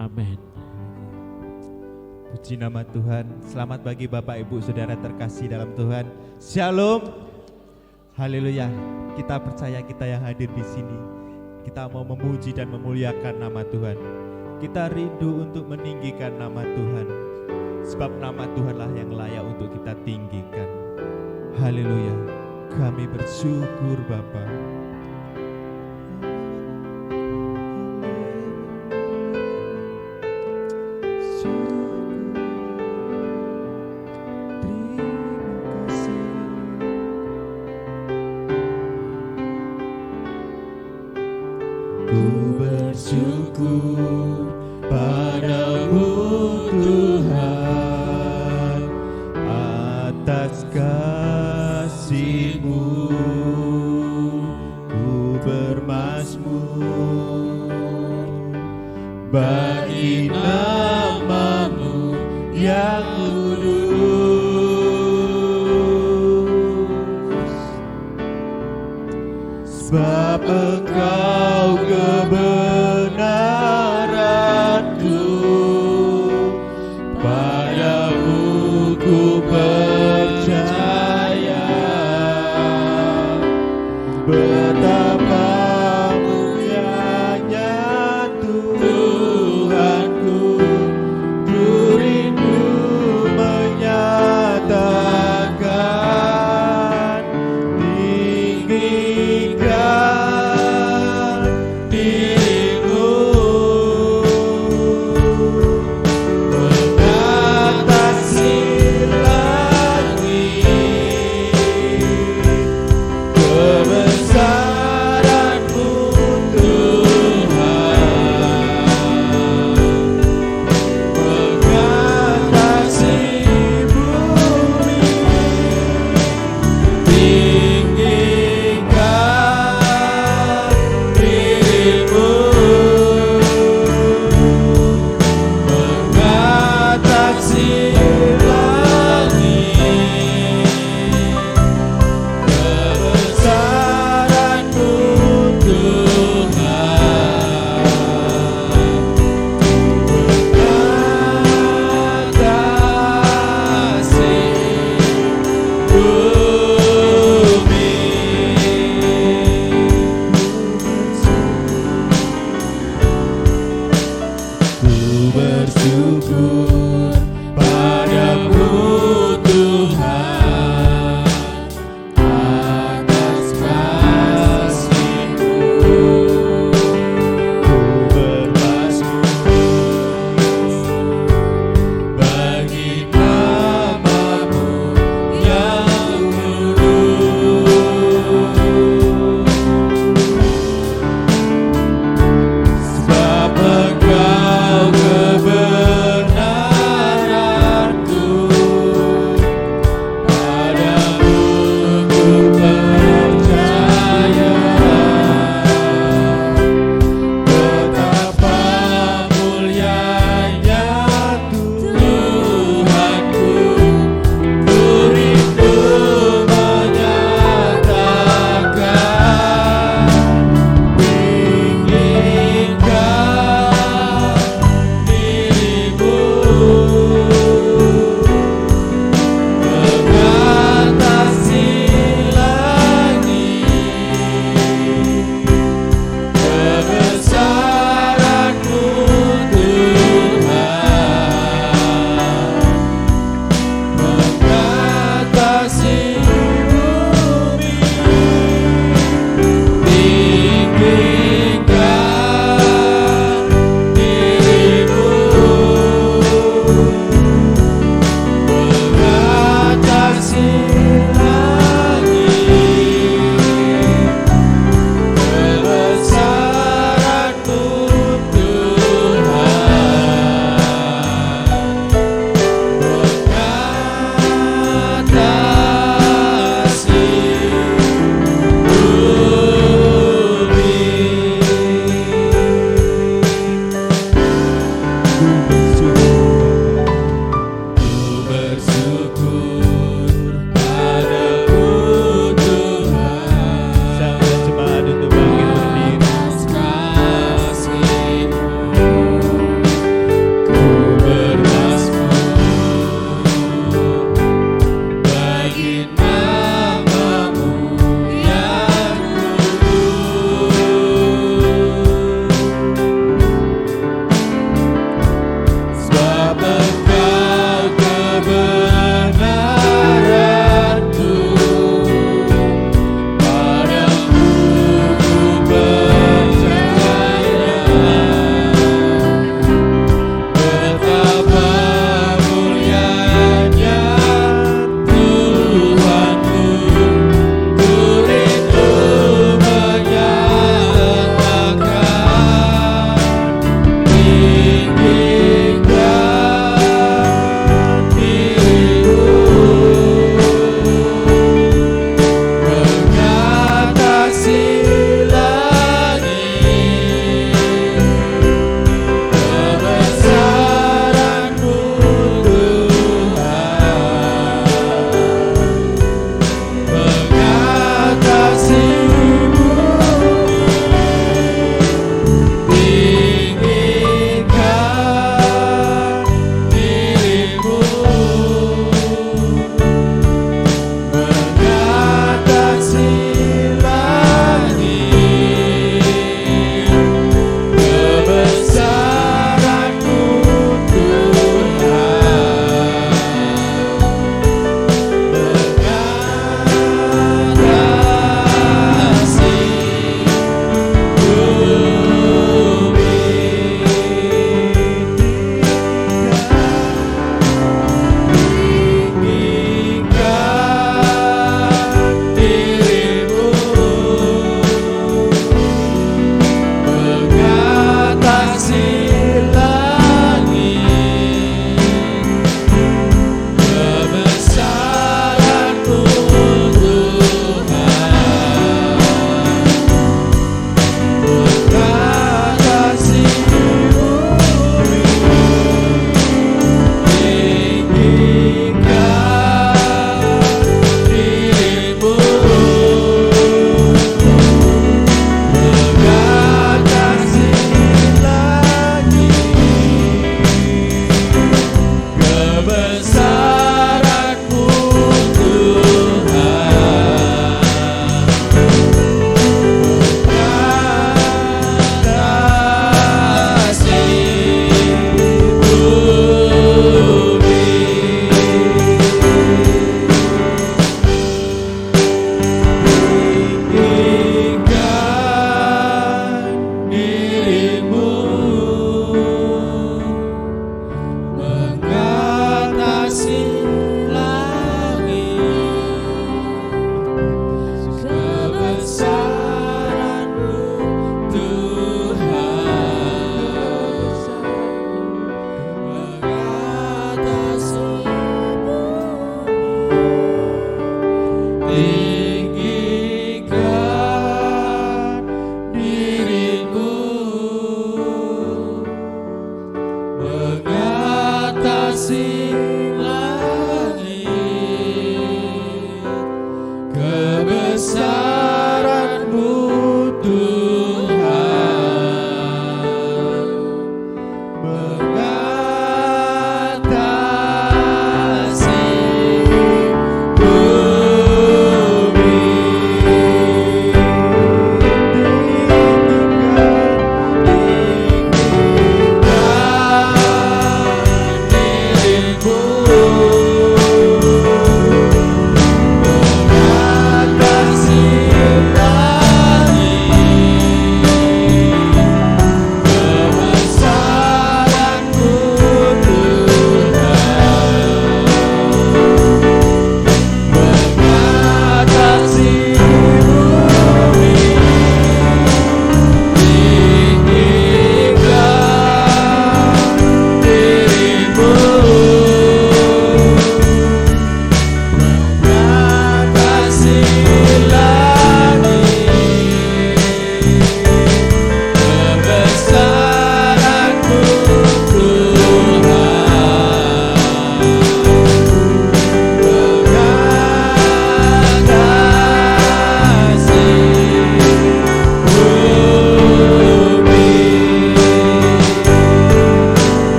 Amin. Puji nama Tuhan. Selamat pagi Bapak Ibu Saudara terkasih dalam Tuhan. Shalom. Haleluya. Kita percaya kita yang hadir di sini, kita mau memuji dan memuliakan nama Tuhan. Kita rindu untuk meninggikan nama Tuhan, sebab nama Tuhanlah yang layak untuk kita tinggikan. Haleluya. Kami bersyukur Bapa. Ku bersyukur padamu Tuhan atas kasih-Mu. Ku bermazmur bagi nama-Mu yang kudus, sebab Engkau kebenaranku, padamu ku percaya. Betapa mulianya Tuhanku, ku rindu menyatakan, tinggikan dirimu mengatasi langit. Kebesaran-Mu Tuhan mengatasi bumi. Tinggikan dirimu mengatasi langit. Kebesaran-Mu Tuhan mengatasi bumi. Ku bersyukur padamu Tuhan atas kasih-Mu. Ku bermazmur bagi nama-Mu yang kudus, sebab Engkau kebenaranku,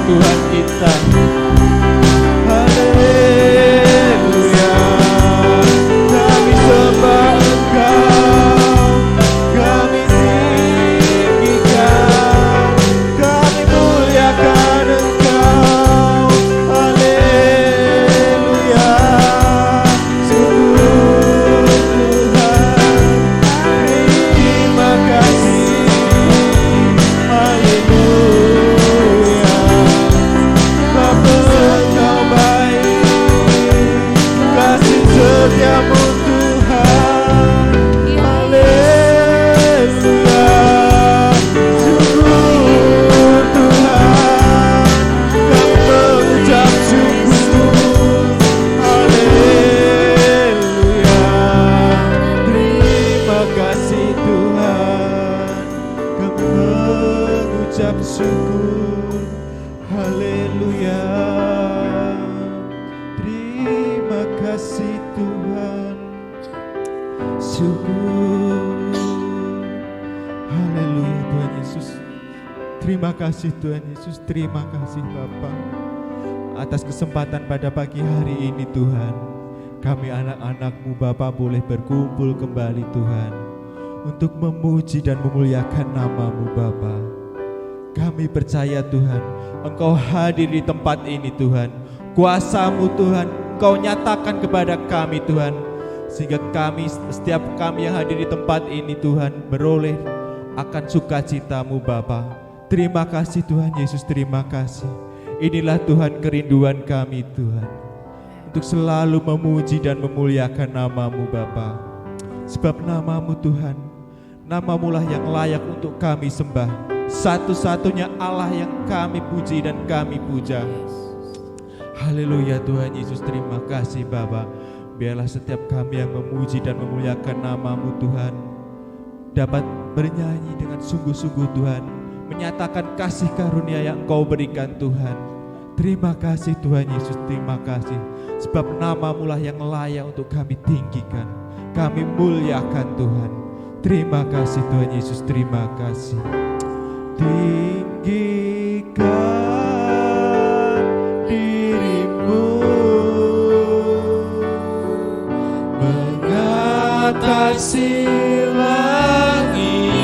Tuhan kita. Haleluya, kami sembah Engkau, kami tinggikan, kami muliakan Engkau. Haleluya, sungguh Tuhan, terima kasih. Haleluya, Bapa Engkau baik, kasih setiamu Tuhan. Haleluya, sungguh Tuhan, kami mengucap syukur. Haleluya, terima kasih Tuhan, kami mengucap syukur. Haleluya, terima kasih Tuhan, syukur. Haleluya Tuhan Yesus, terima kasih Tuhan Yesus, terima kasih Bapa atas kesempatan pada pagi hari ini Tuhan. Kami anak-anak-Mu Bapa boleh berkumpul kembali Tuhan untuk memuji dan memuliakan nama-Mu Bapa. Kami percaya Tuhan, Engkau hadir di tempat ini Tuhan. Kuasa-Mu Tuhan, Engkau nyatakan kepada kami Tuhan, sehingga kami, setiap kami yang hadir di tempat ini Tuhan, beroleh akan sukacita-Mu Bapa. Terima kasih Tuhan Yesus, terima kasih. Inilah Tuhan kerinduan kami Tuhan, untuk selalu memuji dan memuliakan nama-Mu Bapa. Sebab nama-Mu Tuhan, nama-Mu lah yang layak untuk kami sembah. Satu-satunya Allah yang kami puji dan kami puja. Haleluya Tuhan Yesus, terima kasih Bapa. Biarlah setiap kami yang memuji dan memuliakan nama-Mu Tuhan dapat bernyanyi dengan sungguh-sungguh Tuhan, menyatakan kasih karunia yang Engkau berikan Tuhan. Terima kasih Tuhan Yesus, terima kasih. Sebab nama-Mu lah yang layak untuk kami tinggikan, kami muliakan Tuhan. Terima kasih Tuhan Yesus, terima kasih. Tinggikan diri-Mu mengatasi langit,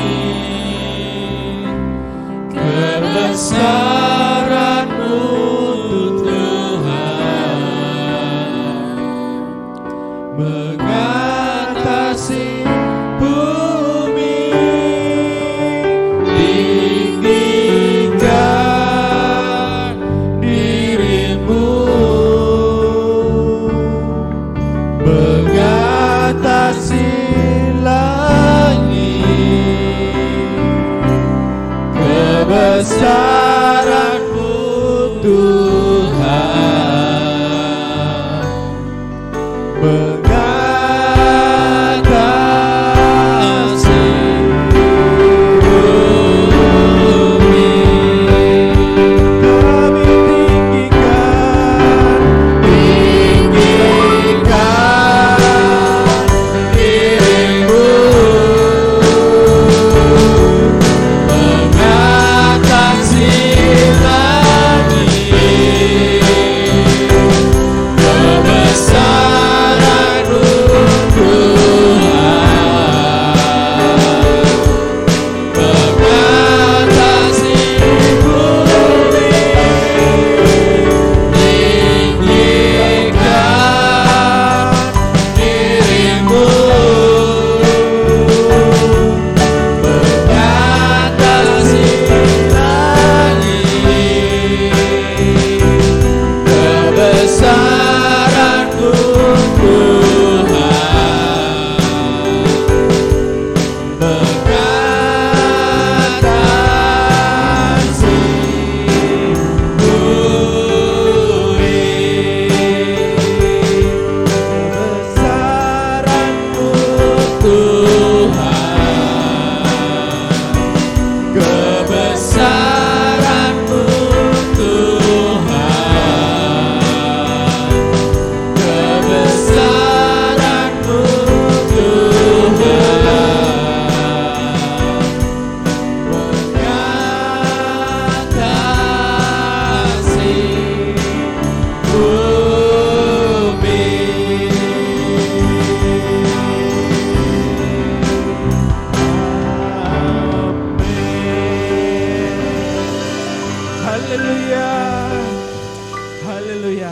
kebesaran-Mu Tuhan mengatasi bumi. Tinggikan diri-Mu mengatasi langit, Haleluya. Haleluya.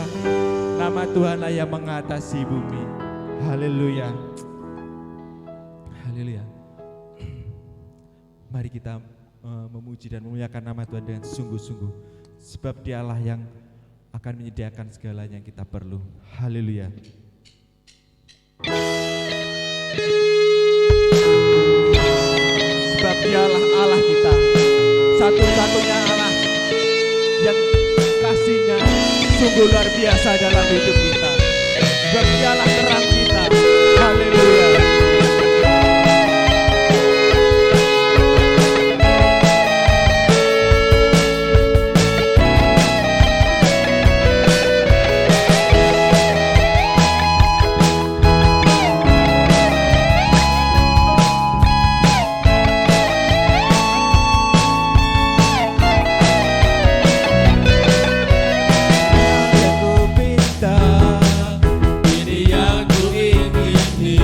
Nama Tuhanlah yang mengatasi bumi. Haleluya. Haleluya. Mari kita memuji dan memuliakan nama Tuhan dengan sungguh-sungguh. Sebab Dialah yang akan menyediakan segalanya yang kita perlu. Haleluya. Sebab Dialah Allah kita, satu-satunya Allah yang kasih-Nya sungguh luar biasa dalam hidup kita. Sebab Dialah terang kita. Haleluya. Ini yang ku ingini.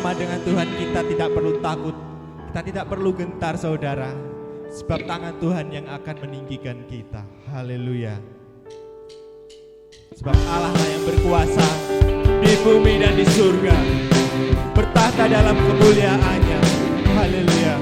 bersama dengan Tuhan, kita tidak perlu takut, kita tidak perlu gentar saudara, sebab tangan Tuhan yang akan meninggikan kita. Haleluya. Sebab Allah lah yang berkuasa di bumi dan di surga, bertahta dalam kemuliaannya. Haleluya.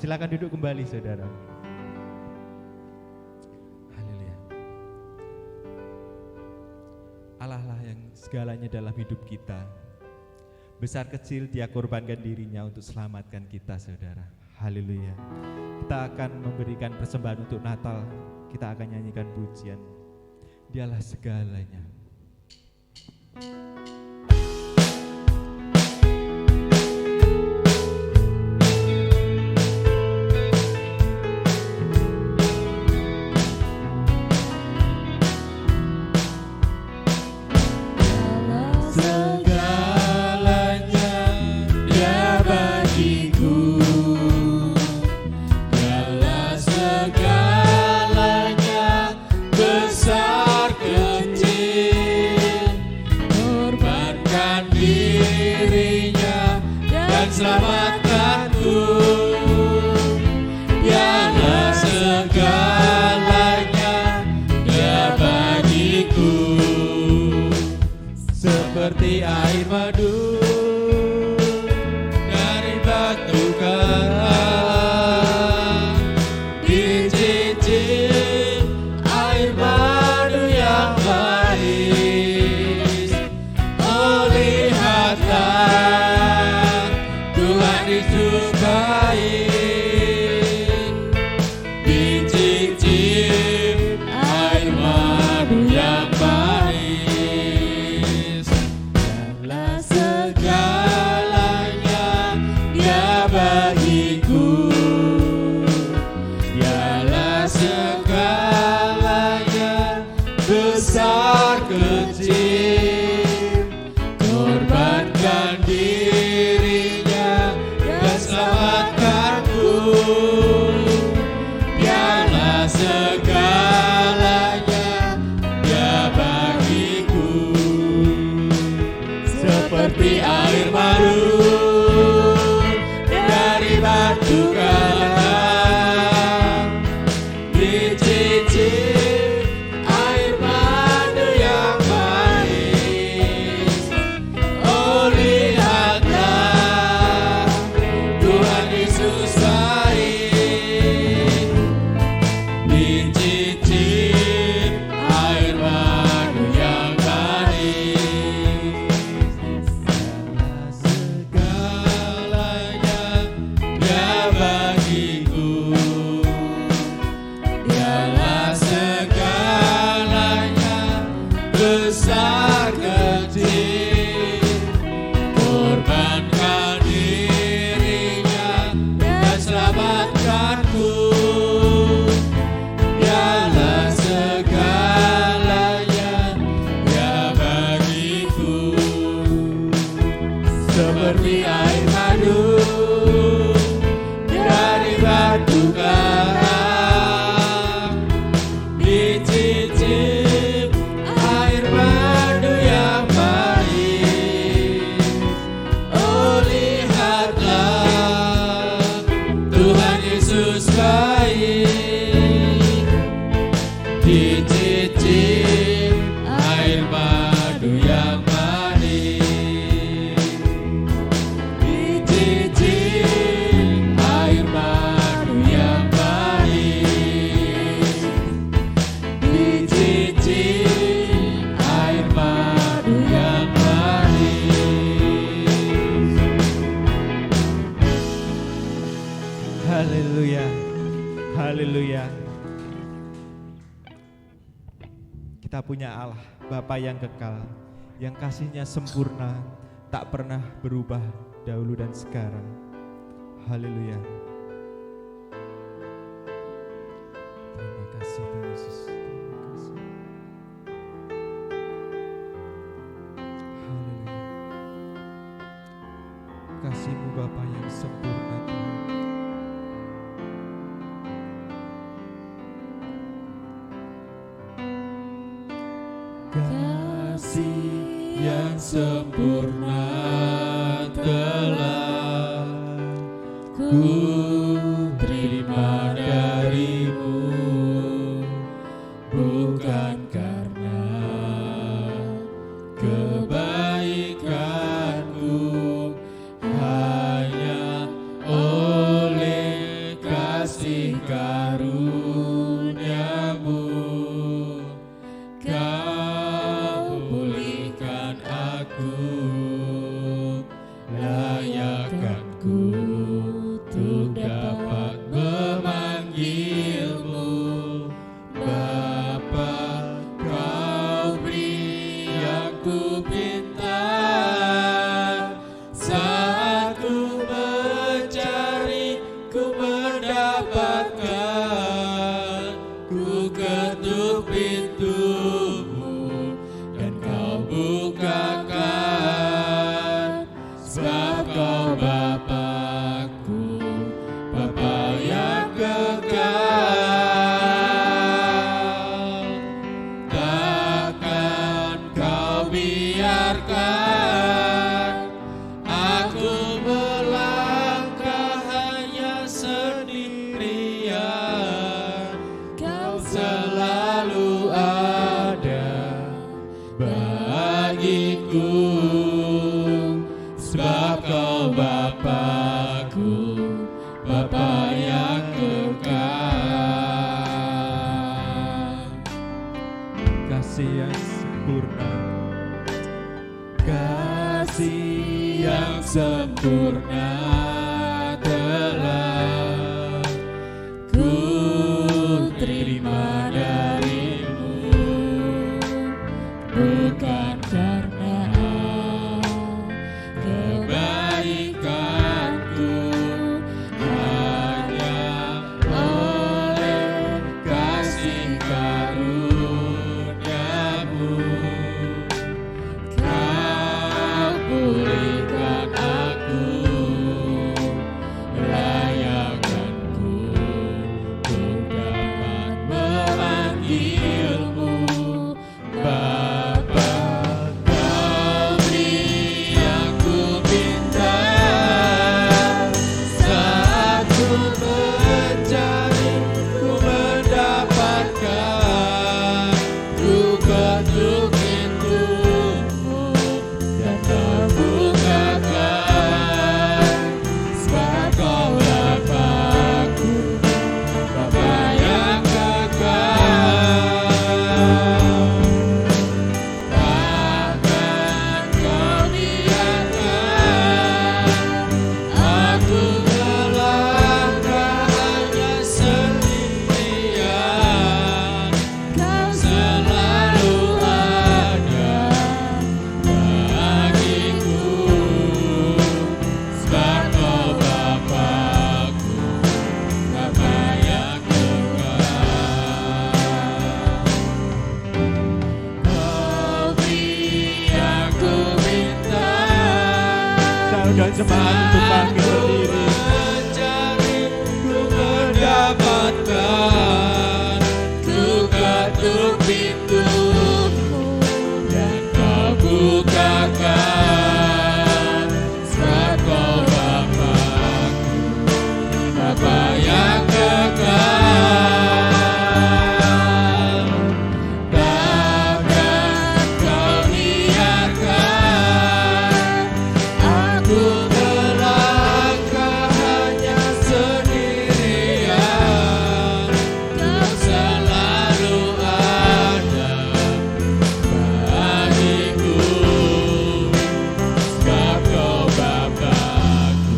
Silakan duduk kembali saudara. Haleluya. Allah lah yang segalanya dalam hidup kita. Besar kecil Dia korbankan dirinya untuk selamatkan kita saudara. Haleluya. Kita akan memberikan persembahan untuk Natal. Kita akan nyanyikan pujian. Dialah segalanya. Besar kecil bagiku. Dialah segalanya, besar kecil, korbankan dirinya dan selamatkanku. Dialah segalanya, Dia bagiku. Seperti air madu dari batu karang, dicicip air madu yang manis. Oh, lihatlah Tuhan Yesus baik, dicicip air madu yang manis. Segalanya Dia bagiku. Dialah segalanya, besar kecil, korbankan dirinya dan selamatkanku. Dialah segalanya, Dia bagiku. Seperti air madu dari batu karang, dicicip air madu yang manis. Oh, lihatlah Tuhan Yesus baik, dicicip air madu yang manis. Dicicip air madu yang manis. Dicicip air madu yang manis. Haleluya, haleluya. Kita punya Allah, Bapa yang kekal, yang kasihnya sempurna, tak pernah berubah dahulu dan sekarang. Haleluya. Terima kasih Tuhan Yesus. Terima kasih. Haleluya. Kasih-Mu Bapa yang sempurna Tuhan. Kasih yang sempurna telah ku terima darimu, bukan karena kebaikanku, hanya oleh kasih karunia-Mu. Kau pulihkan aku, layakkanku untuk dapat memanggil-Mu Bapa. Kau beri aku pinta saat ku mencari, ku mendapatkan. Ku ketuk pintu-Mu dan Kau bukakan, sebab Kau Bapa-Ku, Bapa yang kekal. Takkan Kau biarkan aku melangkah hanya sendirian. Kau selalu ada bagiku, sebab Kau Bapa-Ku, Bapa yang kekal. Kasih yang sempurna, Kasih yang sempurna telah ku terima darimu, bukan karena kebaikanku, jemaat untuk bangkit berdiri. Mencari, ku mendapatkan, ku ketuk pintumu dan kau bukakan, sebab kau Bapa-Ku, Bapa yang kekal. Takkan kau biarkan aku melangkah hanya sendirian. Kau selalu ada bagiku, sebab kau Bapa-Ku,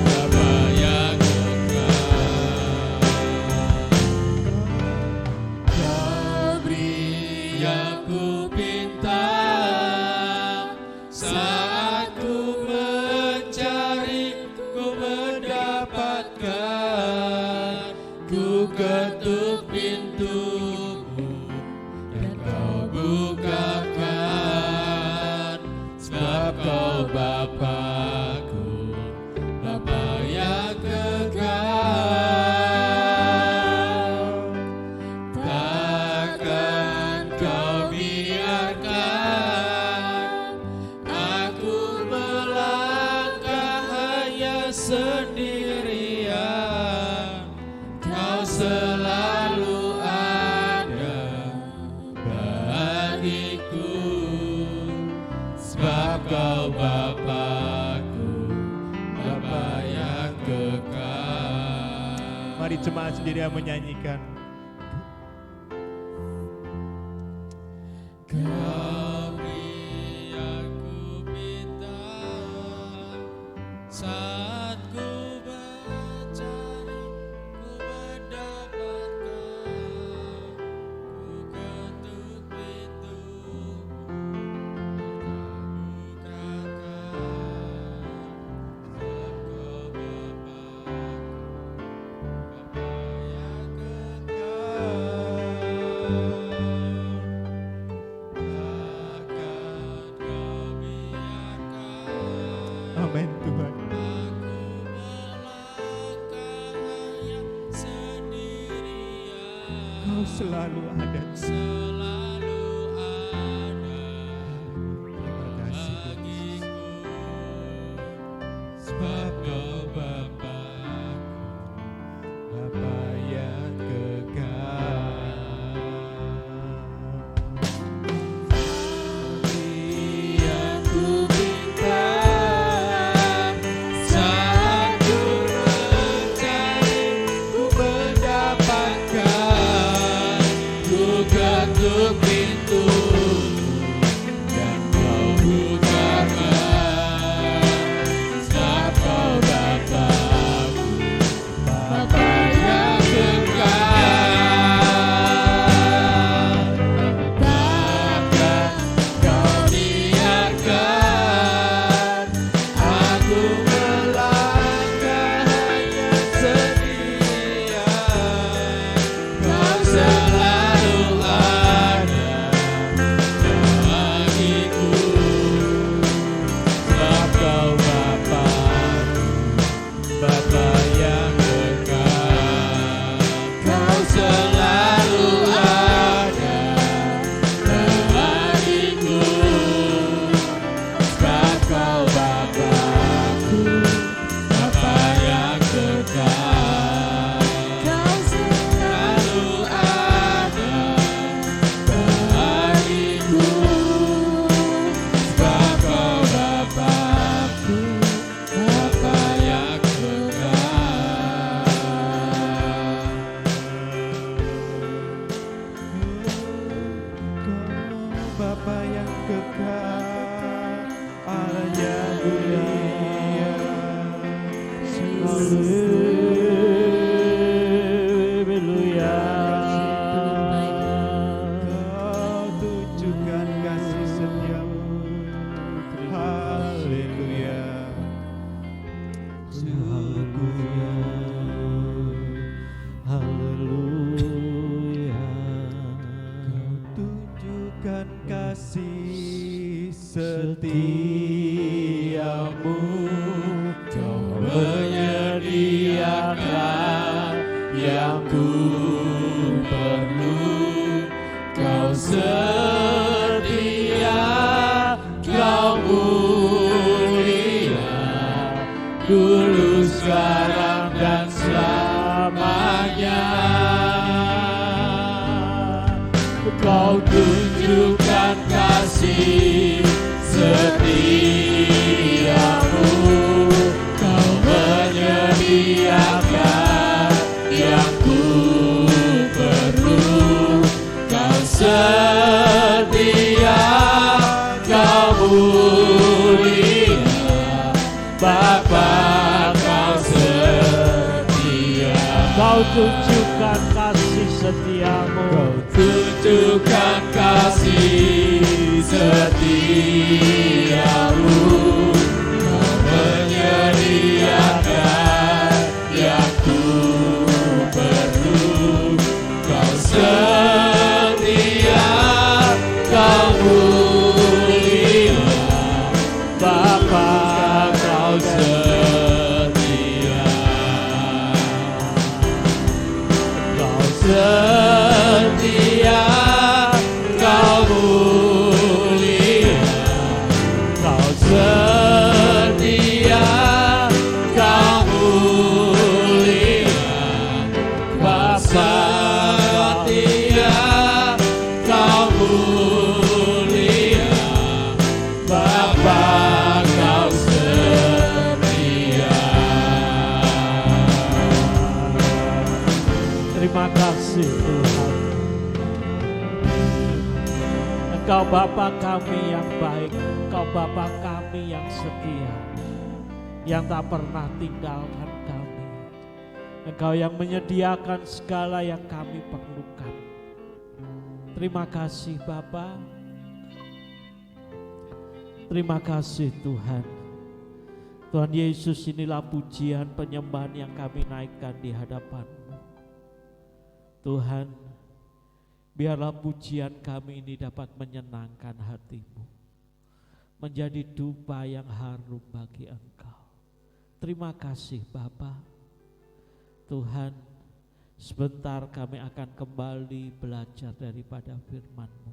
Bapa yang kekal. Kau beri yang ku pinta saat ku mencari, ku mendapatkan, ku ketuk pintumu dan kau bukakan, sebab kau Bapa-Ku, Bapa yang kekal. Takkan kau biarkan aku melangkah hanya sendirian. Kau selalu ada bagiku, sebab kau Bapa-Ku, Bapa yang kekal. Mari jemaat sendirian menyanyikan. Kau beri aku minta saat ku mencari, ku mendapatkan, ku ketuk pintumu dan kau bukakan, sebab kau Bapa-Ku, Bapa yang kekal. Amin Tuhan. Kau selalu ada. Terima kasih Tuhan. Sebab kau Bapa, Bapa yang kekal. yang ku minta saat ku mencari, ku mendapatkan, ku ketuk yang ku perlu. Kau setia, kau mulia, dulu, sekarang, dan selamanya. Kau tunjukkan kasih setiamu, kau menyediakan yang ku perlu. Kau setia, kau mulia, Bapa, kau setia. Kau tunjukkan kasih setiamu, Kau tunjukkan kasih setiamu, kau menyediakan yang ku perlu. Kau setia, kau mulia, Bapa, kau setia. Kau setia, kau mulia, kau setia, kau mulia, Bapa, setia, kau mulia, Bapa, kau setia. terima kasih Tuhan. Engkau Bapa kami yang baik, Engkau Bapa kami yang setia, yang tak pernah tinggalkan kami. Engkau yang menyediakan segala yang kami perlukan. Terima kasih Bapa. Terima kasih Tuhan. Tuhan Yesus, inilah pujian penyembahan yang kami naikkan di hadapan-Mu. Tuhan, biarlah pujian kami ini dapat menyenangkan hati-Mu, menjadi dupa yang harum bagi Engkau. Terima kasih Bapa. Tuhan, sebentar kami akan kembali belajar daripada firman-Mu.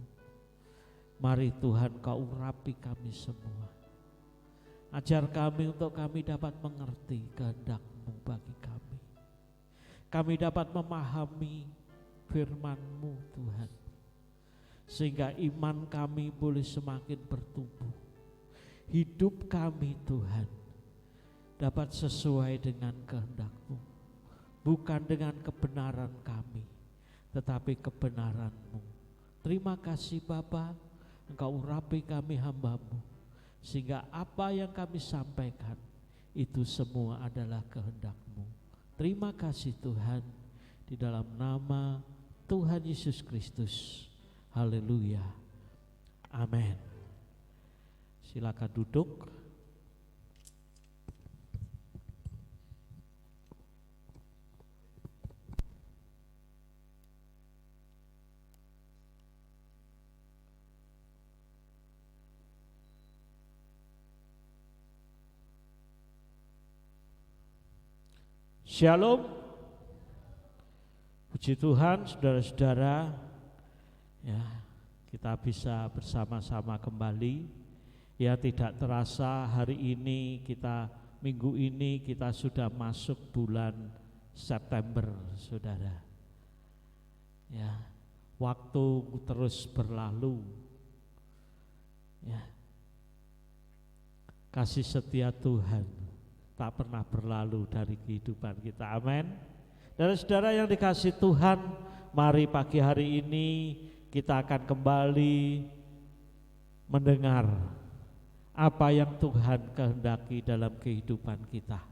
Mari Tuhan, Kau urapi kami semua. Ajar kami untuk kami dapat mengerti kehendak-Mu bagi kami. Kami dapat memahami firman-Mu Tuhan, sehingga iman kami boleh semakin bertumbuh. Hidup kami Tuhan dapat sesuai dengan kehendak-Mu, bukan dengan kebenaran kami, tetapi kebenaran-Mu. Terima kasih Bapa, Engkau urapi kami hamba-Mu, sehingga apa yang kami sampaikan itu semua adalah kehendak-Mu. Terima kasih Tuhan, di dalam nama Tuhan Yesus Kristus. Haleluya. Amin. Silakan duduk. Shalom. Puji Tuhan, saudara-saudara, ya, kita bisa bersama-sama kembali. Ya, tidak terasa hari ini minggu ini kita sudah masuk bulan September, saudara. Ya, waktu terus berlalu. Ya, kasih setia Tuhan tak pernah berlalu dari kehidupan kita. Amin. Dan saudara yang dikasihi Tuhan, mari pagi hari ini kita akan kembali mendengar apa yang Tuhan kehendaki dalam kehidupan kita.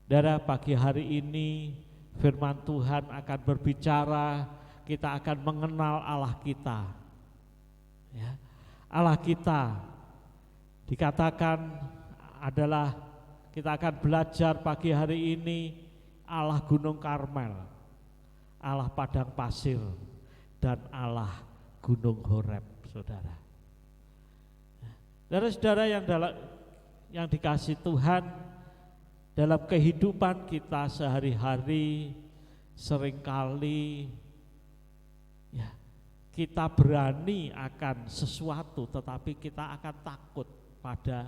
Saudara, pagi hari ini firman Tuhan akan berbicara, kita akan mengenal Allah kita. Ya, Allah kita dikatakan adalah, kita akan belajar pagi hari ini, Allah Gunung Karmel, Allah Padang Pasir, dan Allah Gunung Horeb, saudara. Saudara-saudara yang dikasih Tuhan, dalam kehidupan kita sehari-hari seringkali ya, kita berani akan sesuatu tetapi kita akan takut pada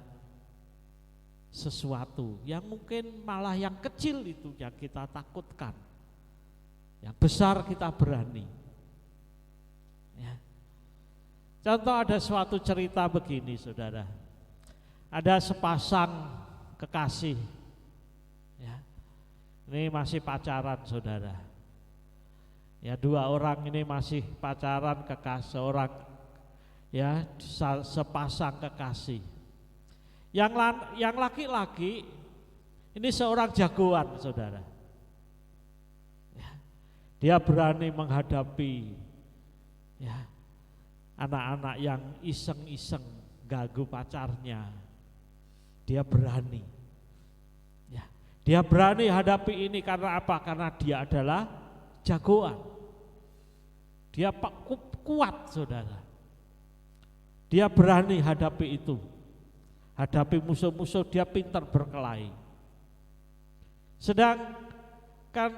sesuatu yang mungkin malah yang kecil itu yang kita takutkan, yang besar kita berani ya. Contoh, ada suatu cerita begini saudara, ada sepasang kekasih ya, ini masih pacaran saudara ya, dua orang ini masih pacaran, kekasih seorang ya, sepasang kekasih. Yang laki-laki ini seorang jagoan saudara ya, dia berani menghadapi ya anak-anak yang iseng-iseng ganggu pacarnya. Dia berani ya, dia berani hadapi ini karena apa? Karena dia adalah jagoan, dia kuat saudara, dia berani hadapi itu, hadapi musuh-musuh, dia pintar berkelahi. Sedangkan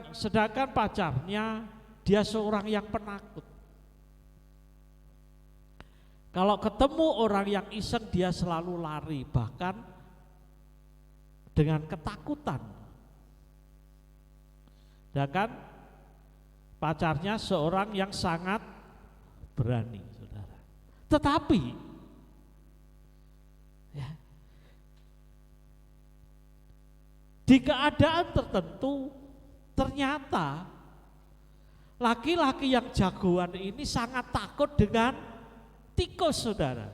pacarnya dia seorang yang penakut. Kalau ketemu orang yang iseng dia selalu lari, bahkan dengan ketakutan. Sedangkan pacarnya seorang yang sangat berani saudara. Tetapi ya, di keadaan tertentu ternyata laki-laki yang jagoan ini sangat takut dengan tikus saudara.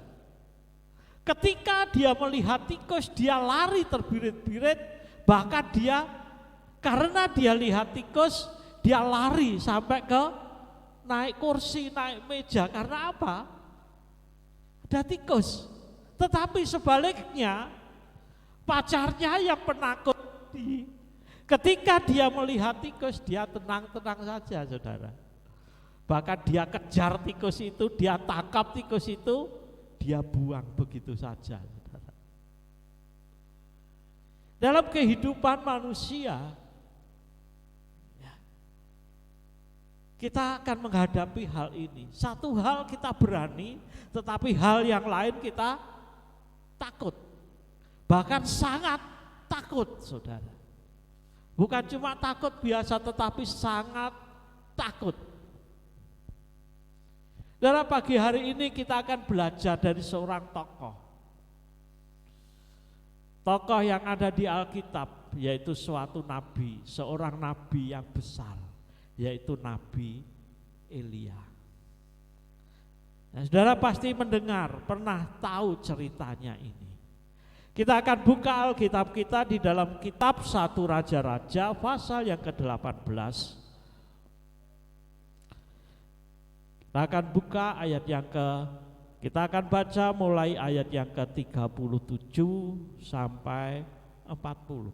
Ketika dia melihat tikus, dia lari terbirit-birit, bahkan karena dia lihat tikus, dia lari sampai ke naik kursi, naik meja. Karena apa? Ada tikus. Tetapi sebaliknya pacarnya yang penakut, ketika dia melihat tikus, dia tenang-tenang saja saudara. Bahkan dia kejar tikus itu, dia tangkap tikus itu, dia buang begitu saja saudara. Dalam kehidupan manusia ya, kita akan menghadapi hal ini. Satu hal kita berani, tetapi hal yang lain kita takut, bahkan sangat takut saudara. Bukan cuma takut biasa, tetapi sangat takut. Dalam pagi hari ini kita akan belajar dari seorang tokoh. Tokoh yang ada di Alkitab, yaitu suatu nabi, seorang nabi yang besar, yaitu Nabi Elia. Nah, saudara pasti mendengar, pernah tahu ceritanya ini. Kita akan buka Alkitab kita di dalam kitab 1 Raja-Raja pasal yang ke-18. Kita akan buka ayat kita akan baca mulai ayat yang ke-37 sampai 40.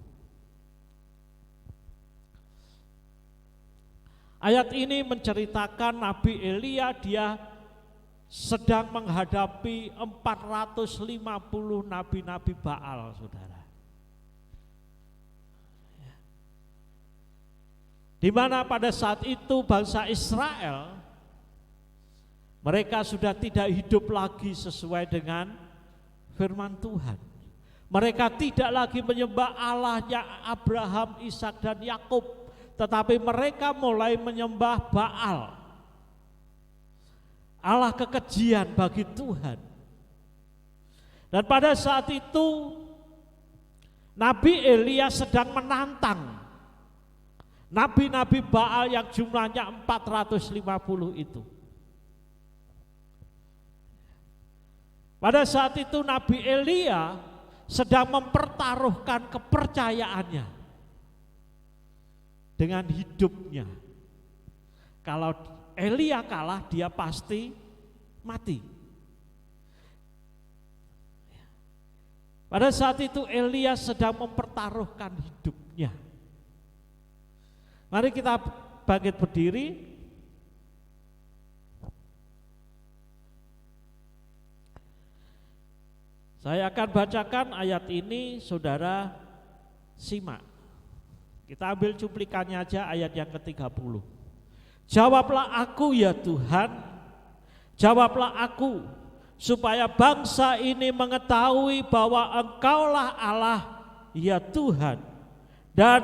Ayat ini menceritakan Nabi Elia, dia sedang menghadapi 450 nabi-nabi Baal, saudara. Di mana pada saat itu bangsa Israel, mereka sudah tidak hidup lagi sesuai dengan firman Tuhan. Mereka tidak lagi menyembah Allahnya Abraham, Ishak dan Yakub, tetapi mereka mulai menyembah Baal, Allah kekejian bagi Tuhan. Dan pada saat itu Nabi Elia sedang menantang nabi-nabi Baal yang jumlahnya 450 itu. Pada saat itu Nabi Elia sedang mempertaruhkan kepercayaannya dengan hidupnya. Kalau Elia kalah, dia pasti mati. Pada saat itu Elia sedang mempertaruhkan hidupnya. Mari kita bangkit berdiri. Saya akan bacakan ayat ini, saudara simak. Kita ambil cuplikannya aja ayat yang ke-30. Jawablah aku ya Tuhan, jawablah aku, supaya bangsa ini mengetahui bahwa Engkaulah Allah ya Tuhan, dan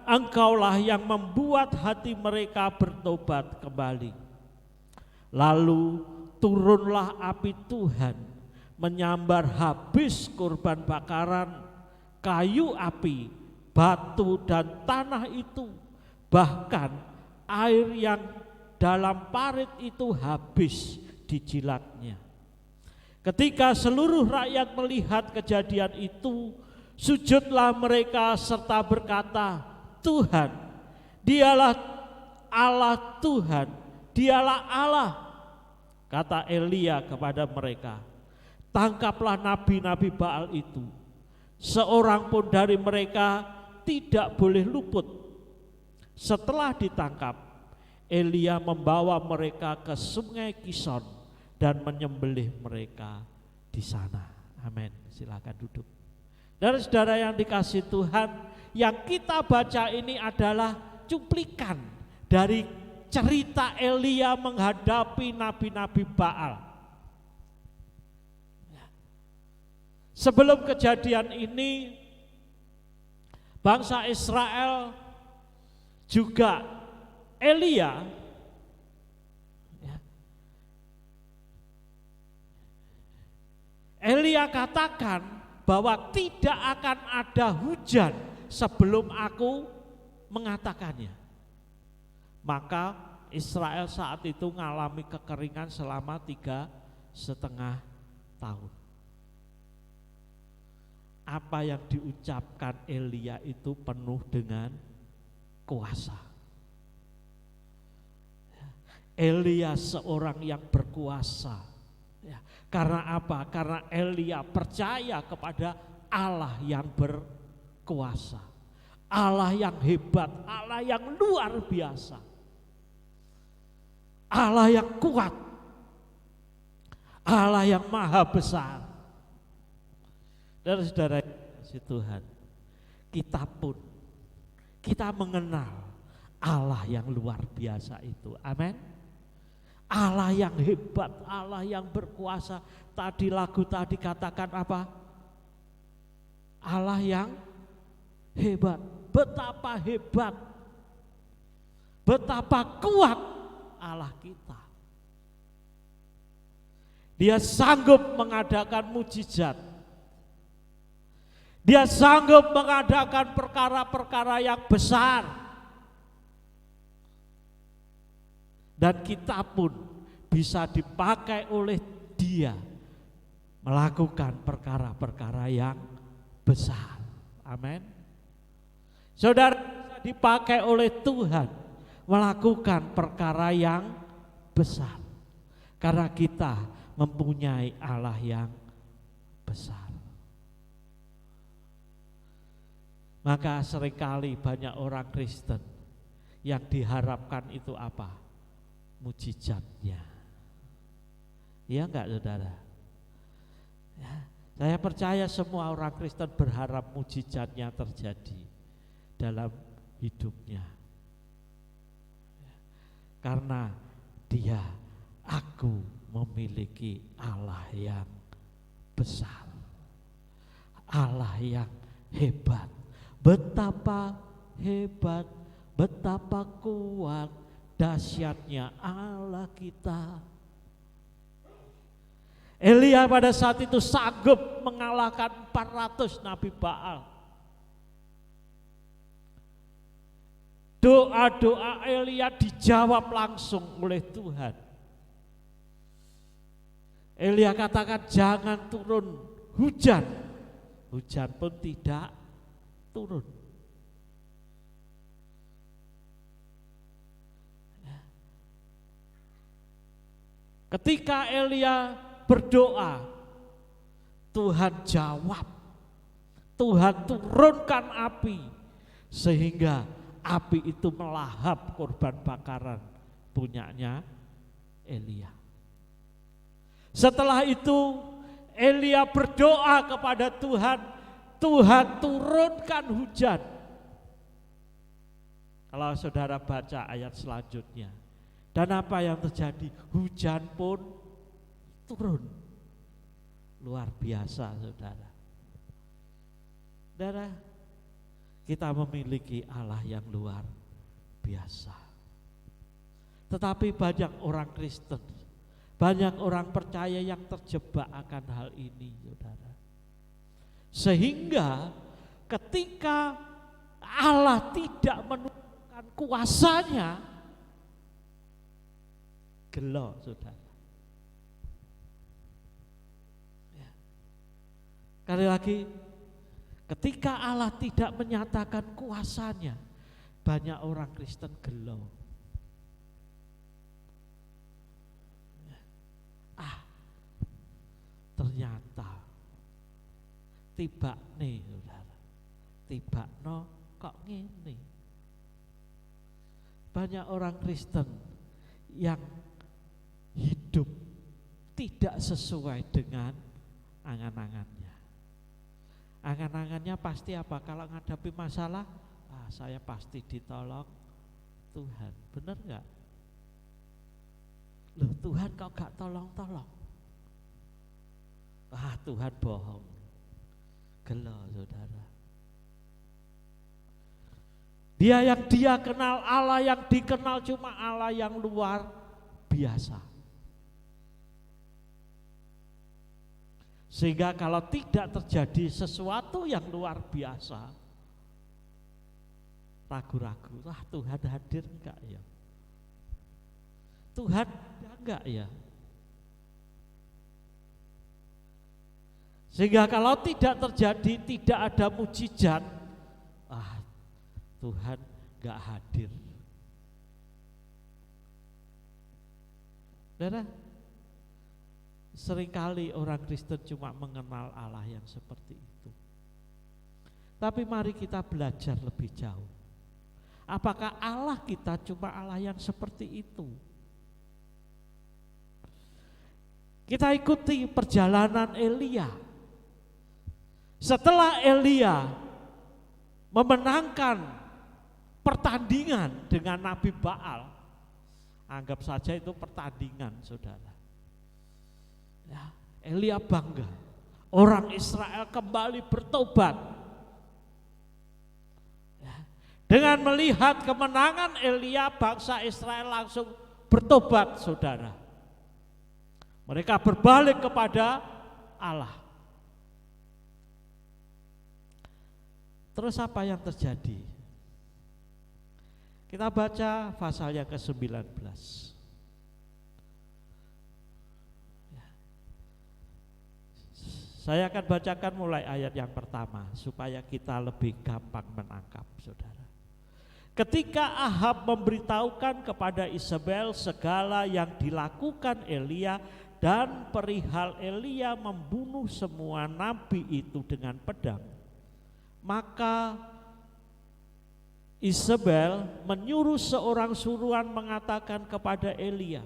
Engkaulah yang membuat hati mereka bertobat kembali. Lalu turunlah api Tuhan menyambar habis korban bakaran, kayu api, batu dan tanah itu, bahkan air yang dalam parit itu habis dijilatnya. Ketika seluruh rakyat melihat kejadian itu, sujudlah mereka serta berkata, Tuhan, dialah Allah Tuhan, dialah Allah. Kata Elia kepada mereka, tangkaplah nabi-nabi Baal itu, seorang pun dari mereka tidak boleh luput. Setelah ditangkap, Elia membawa mereka ke sungai Kison dan menyembelih mereka di sana. Amin. Silakan duduk. Dan saudara yang dikasihi Tuhan, yang kita baca ini adalah cuplikan dari cerita Elia menghadapi nabi-nabi Baal. Sebelum kejadian ini, bangsa Israel juga Elia katakan bahwa tidak akan ada hujan sebelum aku mengatakannya. Maka Israel saat itu mengalami kekeringan selama 3,5 tahun. Apa yang diucapkan Elia itu penuh dengan kuasa. Elia seorang yang berkuasa. Karena apa? Karena Elia percaya kepada Allah yang berkuasa, Allah yang hebat, Allah yang luar biasa, Allah yang kuat, Allah yang maha besar. Dan saudara si Tuhan, kita pun kita mengenal Allah yang luar biasa itu. Amin. Allah yang hebat, Allah yang berkuasa. Tadi lagu tadi katakan apa? Allah yang hebat. Betapa hebat, betapa kuat Allah kita. Dia sanggup mengadakan mujizat. Dia sanggup mengadakan perkara-perkara yang besar. Dan kita pun bisa dipakai oleh Dia melakukan perkara-perkara yang besar. Amin. Saudara bisa dipakai oleh Tuhan melakukan perkara yang besar. Karena kita mempunyai Allah yang besar. Maka seringkali banyak orang Kristen yang diharapkan itu apa? Mujizatnya. Iya enggak saudara? Ya, saya percaya semua orang Kristen berharap mujizatnya terjadi dalam hidupnya. Karena aku memiliki Allah yang besar, Allah yang hebat. Betapa hebat, betapa kuat, dahsyatnya Allah kita. Elia pada saat itu sanggup mengalahkan 400 nabi Baal. Doa-doa Elia dijawab langsung oleh Tuhan. Elia katakan jangan turun hujan. Hujan pun tidak turun. Ketika Elia berdoa, Tuhan jawab. Tuhan turunkan api sehingga api itu melahap korban bakaran punyanya Elia. Setelah itu Elia berdoa kepada Tuhan, Tuhan turunkan hujan. Kalau saudara baca ayat selanjutnya, dan apa yang terjadi? Hujan pun turun. Luar biasa, saudara. Saudara, kita memiliki Allah yang luar biasa. Tetapi banyak orang Kristen, banyak orang percaya yang terjebak akan hal ini, saudara. Sehingga ketika Allah tidak menunjukkan kuasanya, gelo, saudara. Ya. Sekali lagi, ketika Allah tidak menyatakan kuasanya, banyak orang Kristen gelo. Ternyata tiba nih, saudara, tiba no kok ngene. Banyak orang Kristen yang hidup tidak sesuai dengan angan-angannya. Angan-angannya pasti apa? Kalau menghadapi masalah, saya pasti ditolong Tuhan. Benar nggak? Loh, Tuhan kok gak tolong-tolong? Tuhan bohong. Gelo, saudara. Dia yang dia kenal Allah, yang dikenal cuma Allah yang luar biasa. Sehingga kalau tidak terjadi sesuatu yang luar biasa, ragu-ragu, Tuhan hadir enggak ya? Tuhan enggak ya? Sehingga kalau tidak terjadi, tidak ada mujizat, Tuhan gak hadir. Saudara, seringkali orang Kristen cuma mengenal Allah yang seperti itu. Tapi mari kita belajar lebih jauh. Apakah Allah kita cuma Allah yang seperti itu? Kita ikuti perjalanan Elia. Setelah Elia memenangkan pertandingan dengan Nabi Baal, anggap saja itu pertandingan, saudara. Ya, Elia bangga, orang Israel kembali bertobat. Ya, dengan melihat kemenangan Elia, bangsa Israel langsung bertobat, saudara. Mereka berbalik kepada Allah. Terus apa yang terjadi? Kita baca pasal yang ke-19. Ya. Saya akan bacakan mulai ayat yang pertama supaya kita lebih gampang menangkap, saudara. Ketika Ahab memberitahukan kepada Isabel segala yang dilakukan Elia dan perihal Elia membunuh semua nabi itu dengan pedang, maka Isabel menyuruh seorang suruhan mengatakan kepada Elia,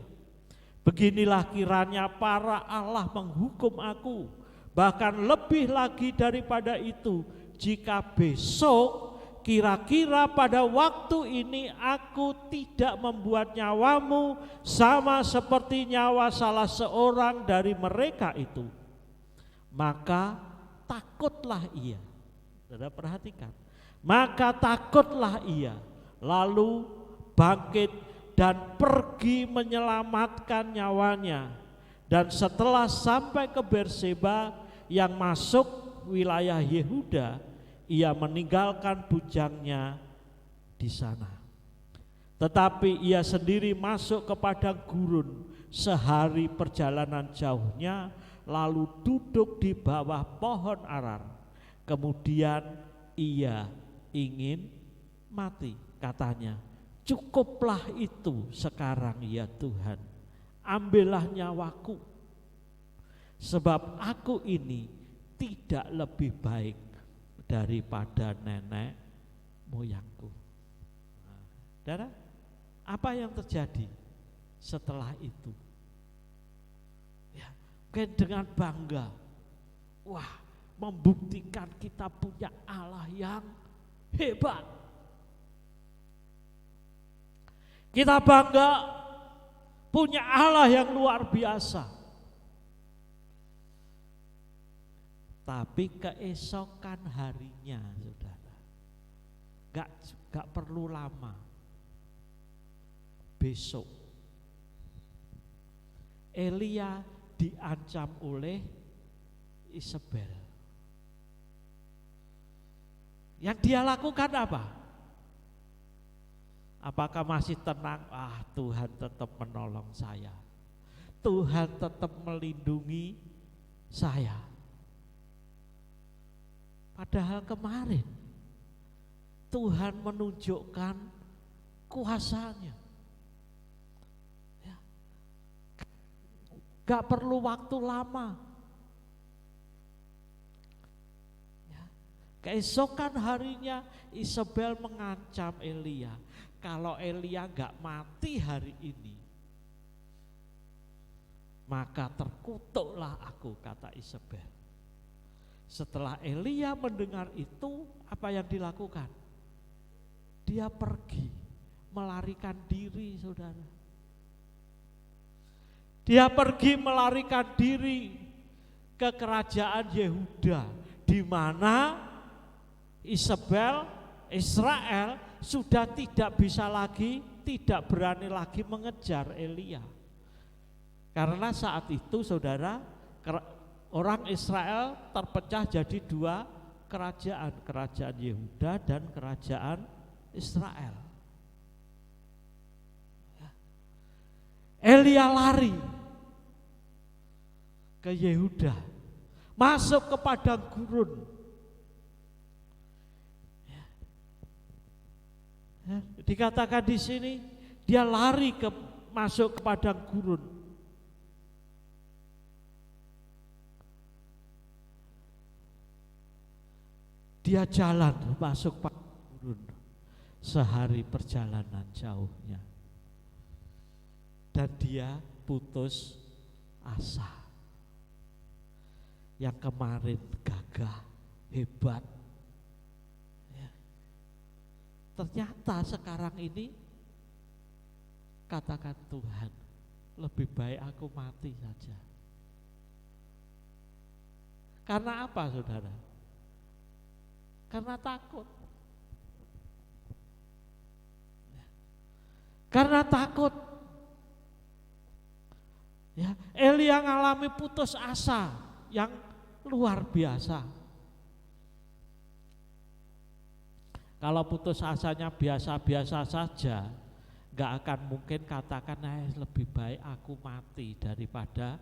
beginilah kiranya para Allah menghukum aku, bahkan lebih lagi daripada itu, jika besok kira-kira pada waktu ini aku tidak membuat nyawamu sama seperti nyawa salah seorang dari mereka itu, maka takutlah ia. Saudara perhatikan, maka takutlah ia, lalu bangkit dan pergi menyelamatkan nyawanya. Dan setelah sampai ke Berseba yang masuk wilayah Yehuda, ia meninggalkan bujangnya di sana. Tetapi ia sendiri masuk ke padang gurun sehari perjalanan jauhnya, lalu duduk di bawah pohon arar. Kemudian ia ingin mati, katanya, cukuplah itu sekarang ya Tuhan, ambillah nyawaku, sebab aku ini tidak lebih baik daripada nenek moyangku. Saudara, apa yang terjadi setelah itu? Ya, mungkin dengan bangga, wah, membuktikan kita punya Allah yang hebat. Kita bangga punya Allah yang luar biasa. Tapi keesokan harinya, saudara, gak perlu lama. Besok Elia diancam oleh Isabel. Yang dia lakukan apa? Apakah masih tenang? Tuhan tetap menolong saya. Tuhan tetap melindungi saya. Padahal kemarin Tuhan menunjukkan kuasanya. Gak perlu waktu lama. Keesokan harinya Isabel mengancam Elia, kalau Elia gak mati hari ini, maka terkutuklah aku, kata Isabel. Setelah Elia mendengar itu, apa yang dilakukan? Dia pergi melarikan diri, saudara. Dia pergi melarikan diri ke kerajaan Yehuda, di mana Isabel, Israel sudah tidak bisa lagi, tidak berani lagi mengejar Elia. Karena saat itu, saudara, orang Israel terpecah jadi dua kerajaan, kerajaan Yehuda dan kerajaan Israel. Elia lari ke Yehuda, masuk ke padang gurun. Dikatakan di sini dia lari masuk ke padang gurun. Dia jalan masuk padang gurun sehari perjalanan jauhnya. Dan dia putus asa. Yang kemarin gagah, hebat, ya. Ternyata sekarang ini katakan Tuhan, lebih baik aku mati saja. Karena apa, saudara? Karena takut. Karena takut. Ya, Elia mengalami putus asa yang luar biasa. Kalau putus asanya biasa-biasa saja, gak akan mungkin katakan lebih baik aku mati daripada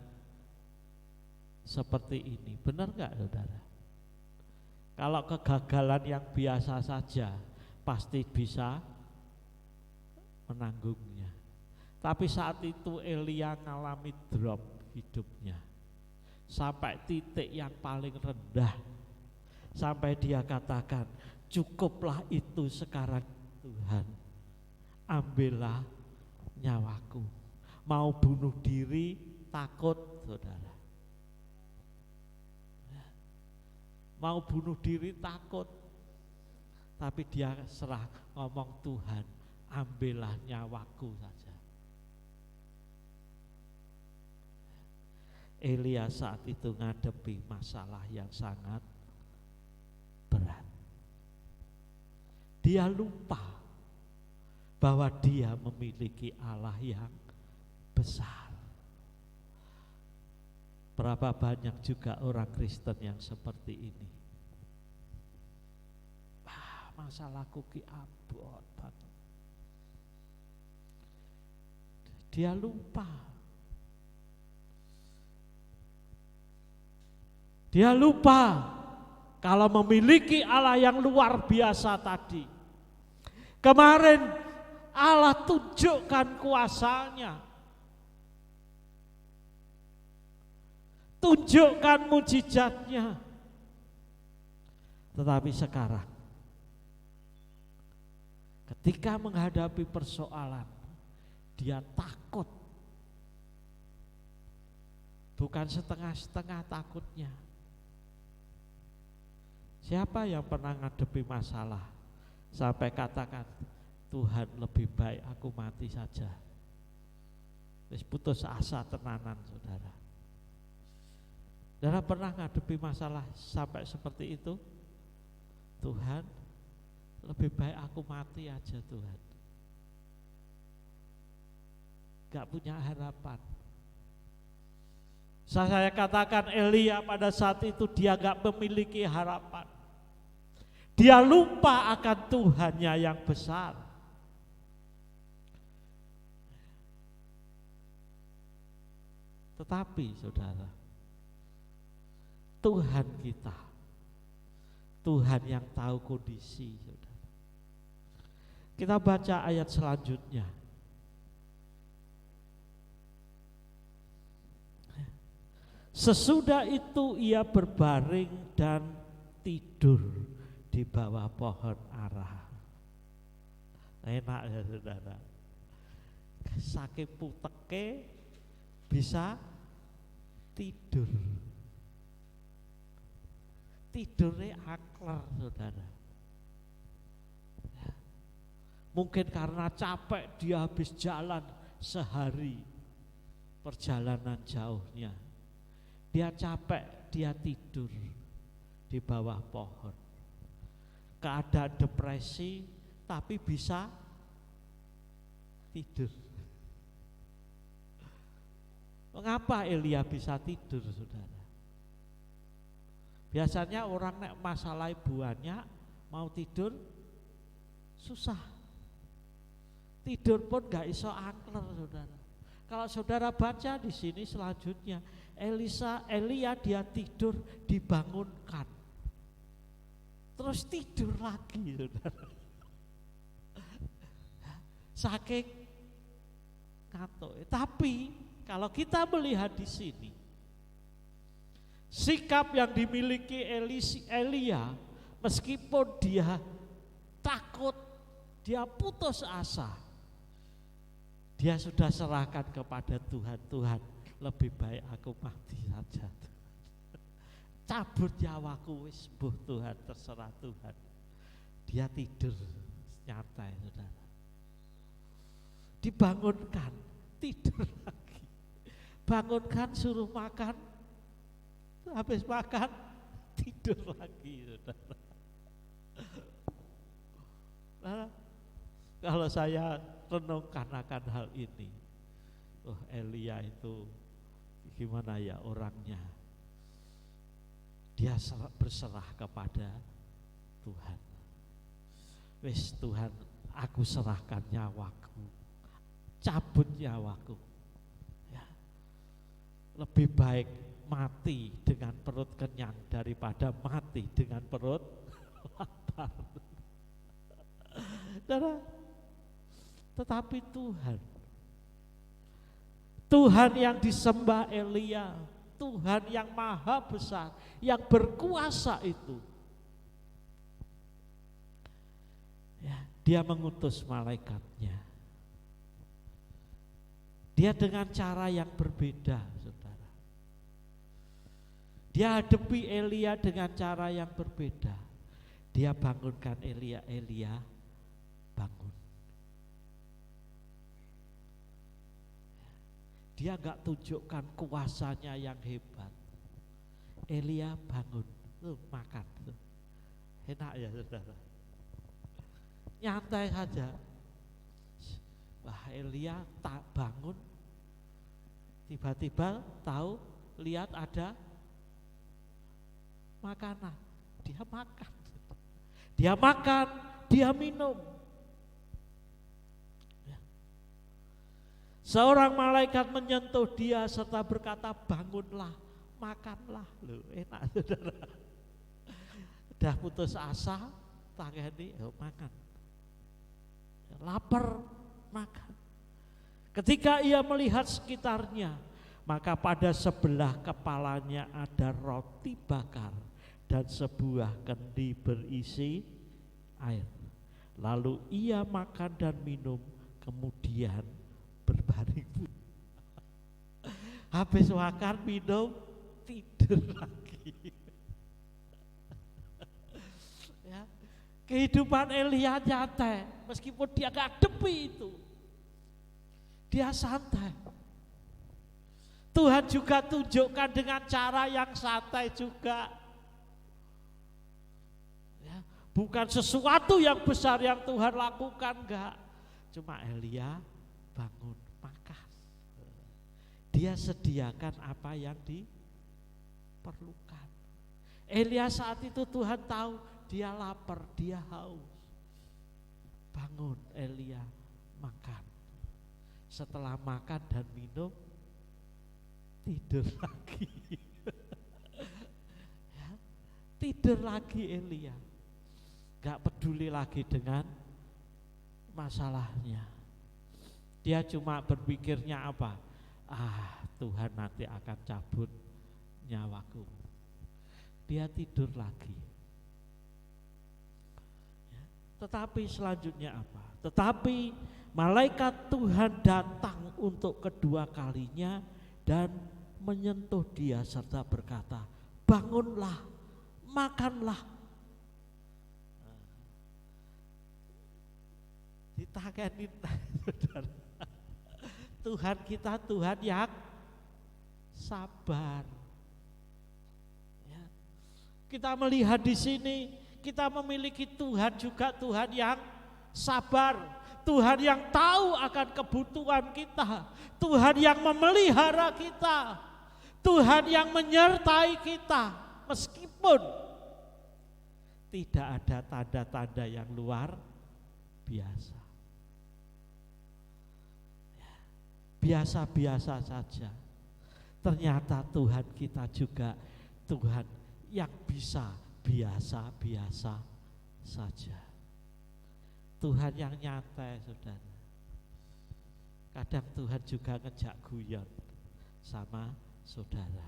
seperti ini. Benar gak, saudara? Kalau kegagalan yang biasa saja pasti bisa menanggungnya. Tapi saat itu Elia mengalami drop hidupnya sampai titik yang paling rendah, sampai dia katakan, cukuplah itu sekarang Tuhan, ambillah nyawaku. Mau bunuh diri, takut, saudara. Mau bunuh diri takut, tapi dia serah, ngomong, Tuhan, ambillah nyawaku saja. Elia saat itu ngadepi masalah yang sangat berat. Dia lupa bahwa dia memiliki Allah yang besar. Berapa banyak juga orang Kristen yang seperti ini. Masalahku ki abot banget. Dia lupa. Dia lupa kalau memiliki Allah yang luar biasa tadi. Kemarin Allah tunjukkan kuasanya, tunjukkan mujizatnya. Tetapi sekarang ketika menghadapi persoalan, dia takut. Bukan setengah-setengah takutnya. Siapa yang pernah ngadepi masalah sampai katakan, Tuhan lebih baik aku mati saja. Wis putus asa tenanan saudara. Saudara pernah ngadepi masalah sampai seperti itu? Tuhan, lebih baik aku mati aja Tuhan. Gak punya harapan. Saya katakan Elia pada saat itu dia gak memiliki harapan. Dia lupa akan Tuhannya yang besar. Tetapi saudara, Tuhan kita, Tuhan yang tahu kondisi saudara. Kita baca ayat selanjutnya. Sesudah itu ia berbaring dan tidur di bawah pohon ara. Enak ya saudara. Saking puteke bisa tidur. Tidurnya aklar saudara. Mungkin karena capek dia habis jalan sehari perjalanan jauhnya. Dia capek, dia tidur di bawah pohon. Keadaan depresi tapi bisa tidur. Mengapa Elia bisa tidur saudara? Biasanya orang nek masalah banyak mau tidur susah. Tidur pun gak iso angker saudara. Kalau saudara baca di sini selanjutnya, Elia dia tidur dibangunkan, terus tidur lagi, saudara. Saking ngantuk. Tapi kalau kita melihat di sini, sikap yang dimiliki Elia, meskipun dia takut, dia putus asa, dia sudah serahkan kepada Tuhan. Tuhan, lebih baik aku mati saja. Cabut nyawaku wis mbuh Tuhan, terserah Tuhan. Dia tidur nyantai saudara. Dibangunkan, tidur lagi. Bangunkan, suruh makan, habis makan tidur lagi saudara. Nah, kalau saya renungkan akan hal ini, oh Elia itu gimana ya orangnya? Dia berserah kepada Tuhan. Wis Tuhan, aku serahkan nyawaku, cabut nyawaku. Ya. Lebih baik mati dengan perut kenyang daripada mati dengan perut lapar. Tetapi Tuhan yang disembah Elia, Tuhan yang maha besar, yang berkuasa itu, ya, dia mengutus malaikatnya. Dia dengan cara yang berbeda, saudara. Dia hadapi Elia dengan cara yang berbeda. Dia bangunkan Elia, bangun. Dia gak tunjukkan kuasanya yang hebat. Elia bangun, makan. Enak ya saudara. Nyantai saja. Wah, Elia tak bangun, tiba-tiba tahu, lihat ada makanan. Dia makan. Dia makan, dia minum. Seorang malaikat menyentuh dia serta berkata, bangunlah, makanlah. Loh, enak saudara. Udah putus asa, tangani, makan. Lapar, makan. Ketika ia melihat sekitarnya, maka pada sebelah kepalanya ada roti bakar dan sebuah kendi berisi air. Lalu ia makan dan minum, kemudian berbaring pun. Habis makan minum tidur lagi. Ya, Kehidupan Elia nyata, meskipun dia ngadepi itu, dia santai. Tuhan juga tunjukkan dengan cara yang santai juga. Ya, bukan sesuatu yang besar yang Tuhan lakukan, enggak. Cuma Elia bangun makan. Dia sediakan apa yang diperlukan. Elia saat itu Tuhan tahu dia lapar, dia haus. Bangun Elia makan. Setelah makan dan minum, tidur lagi. Ya, tidur lagi Elia. Gak peduli lagi dengan masalahnya. Dia cuma berpikirnya apa? Tuhan nanti akan cabut nyawaku. Dia tidur lagi. Tetapi selanjutnya apa? Tetapi malaikat Tuhan datang untuk kedua kalinya dan menyentuh dia serta berkata, bangunlah, makanlah. Ditakenin, saudara. Tuhan kita Tuhan yang sabar. Ya. Kita melihat di sini, kita memiliki Tuhan juga Tuhan yang sabar, Tuhan yang tahu akan kebutuhan kita, Tuhan yang memelihara kita, Tuhan yang menyertai kita, meskipun tidak ada tanda-tanda yang luar biasa. Biasa-biasa saja. Ternyata Tuhan kita juga Tuhan yang bisa biasa-biasa saja. Tuhan yang nyata, saudara. Kadang Tuhan juga ngejak guyon sama saudara.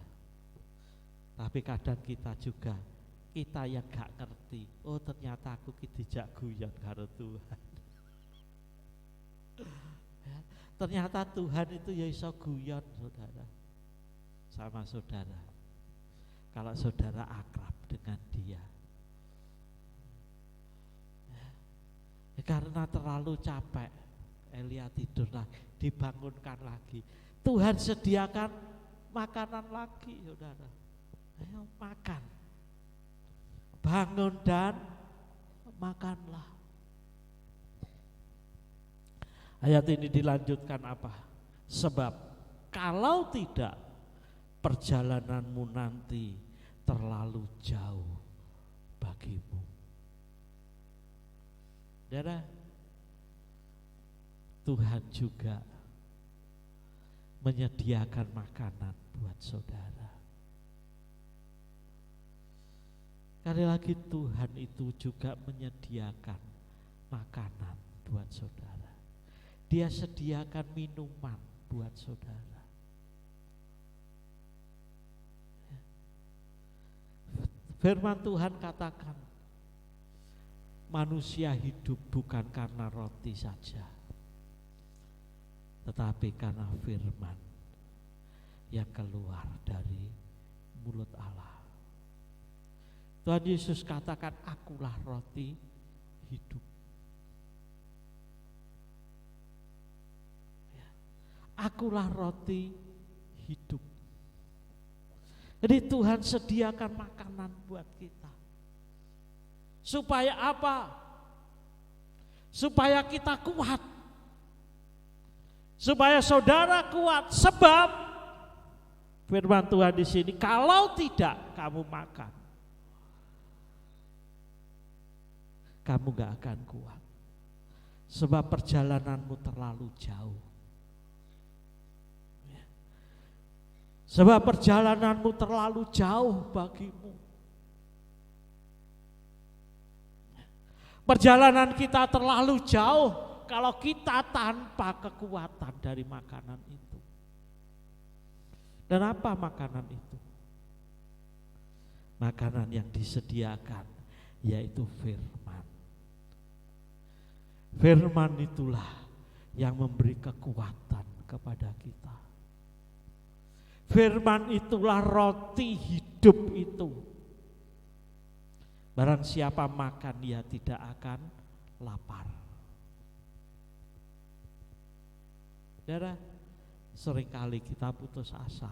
Tapi kadang kita juga, kita yang gak ngerti, oh ternyata aku dijak guyon karo Tuhan. Ya, ternyata Tuhan itu ya iso guyon, saudara, sama saudara. Kalau saudara akrab dengan dia. Ya, karena terlalu capek, Elia tidur lagi, dibangunkan lagi. Tuhan sediakan makanan lagi, saudara. Ayo makan. Bangun dan makanlah. Ayat ini dilanjutkan apa? Sebab kalau tidak, perjalananmu nanti terlalu jauh bagimu. Saudara, Tuhan juga menyediakan makanan buat saudara. Sekali lagi Tuhan itu juga menyediakan makanan buat saudara. Dia sediakan minuman buat saudara. Firman Tuhan katakan, manusia hidup bukan karena roti saja, tetapi karena firman yang keluar dari mulut Allah. Tuhan Yesus katakan, akulah roti hidup. Akulah roti hidup. Jadi Tuhan sediakan makanan buat kita. Supaya apa? Supaya kita kuat. Supaya saudara kuat. Sebab firman Tuhan di sini, kalau tidak kamu makan, kamu gak akan kuat. Sebab perjalananmu terlalu jauh. Sebab perjalananmu terlalu jauh bagimu. Perjalanan kita terlalu jauh kalau kita tanpa kekuatan dari makanan itu. Dan apa makanan itu? Makanan yang disediakan yaitu firman. Firman itulah yang memberi kekuatan kepada kita. Firman itulah roti hidup itu. Barang siapa makan ia tidak akan lapar. Saudara, seringkali kita putus asa.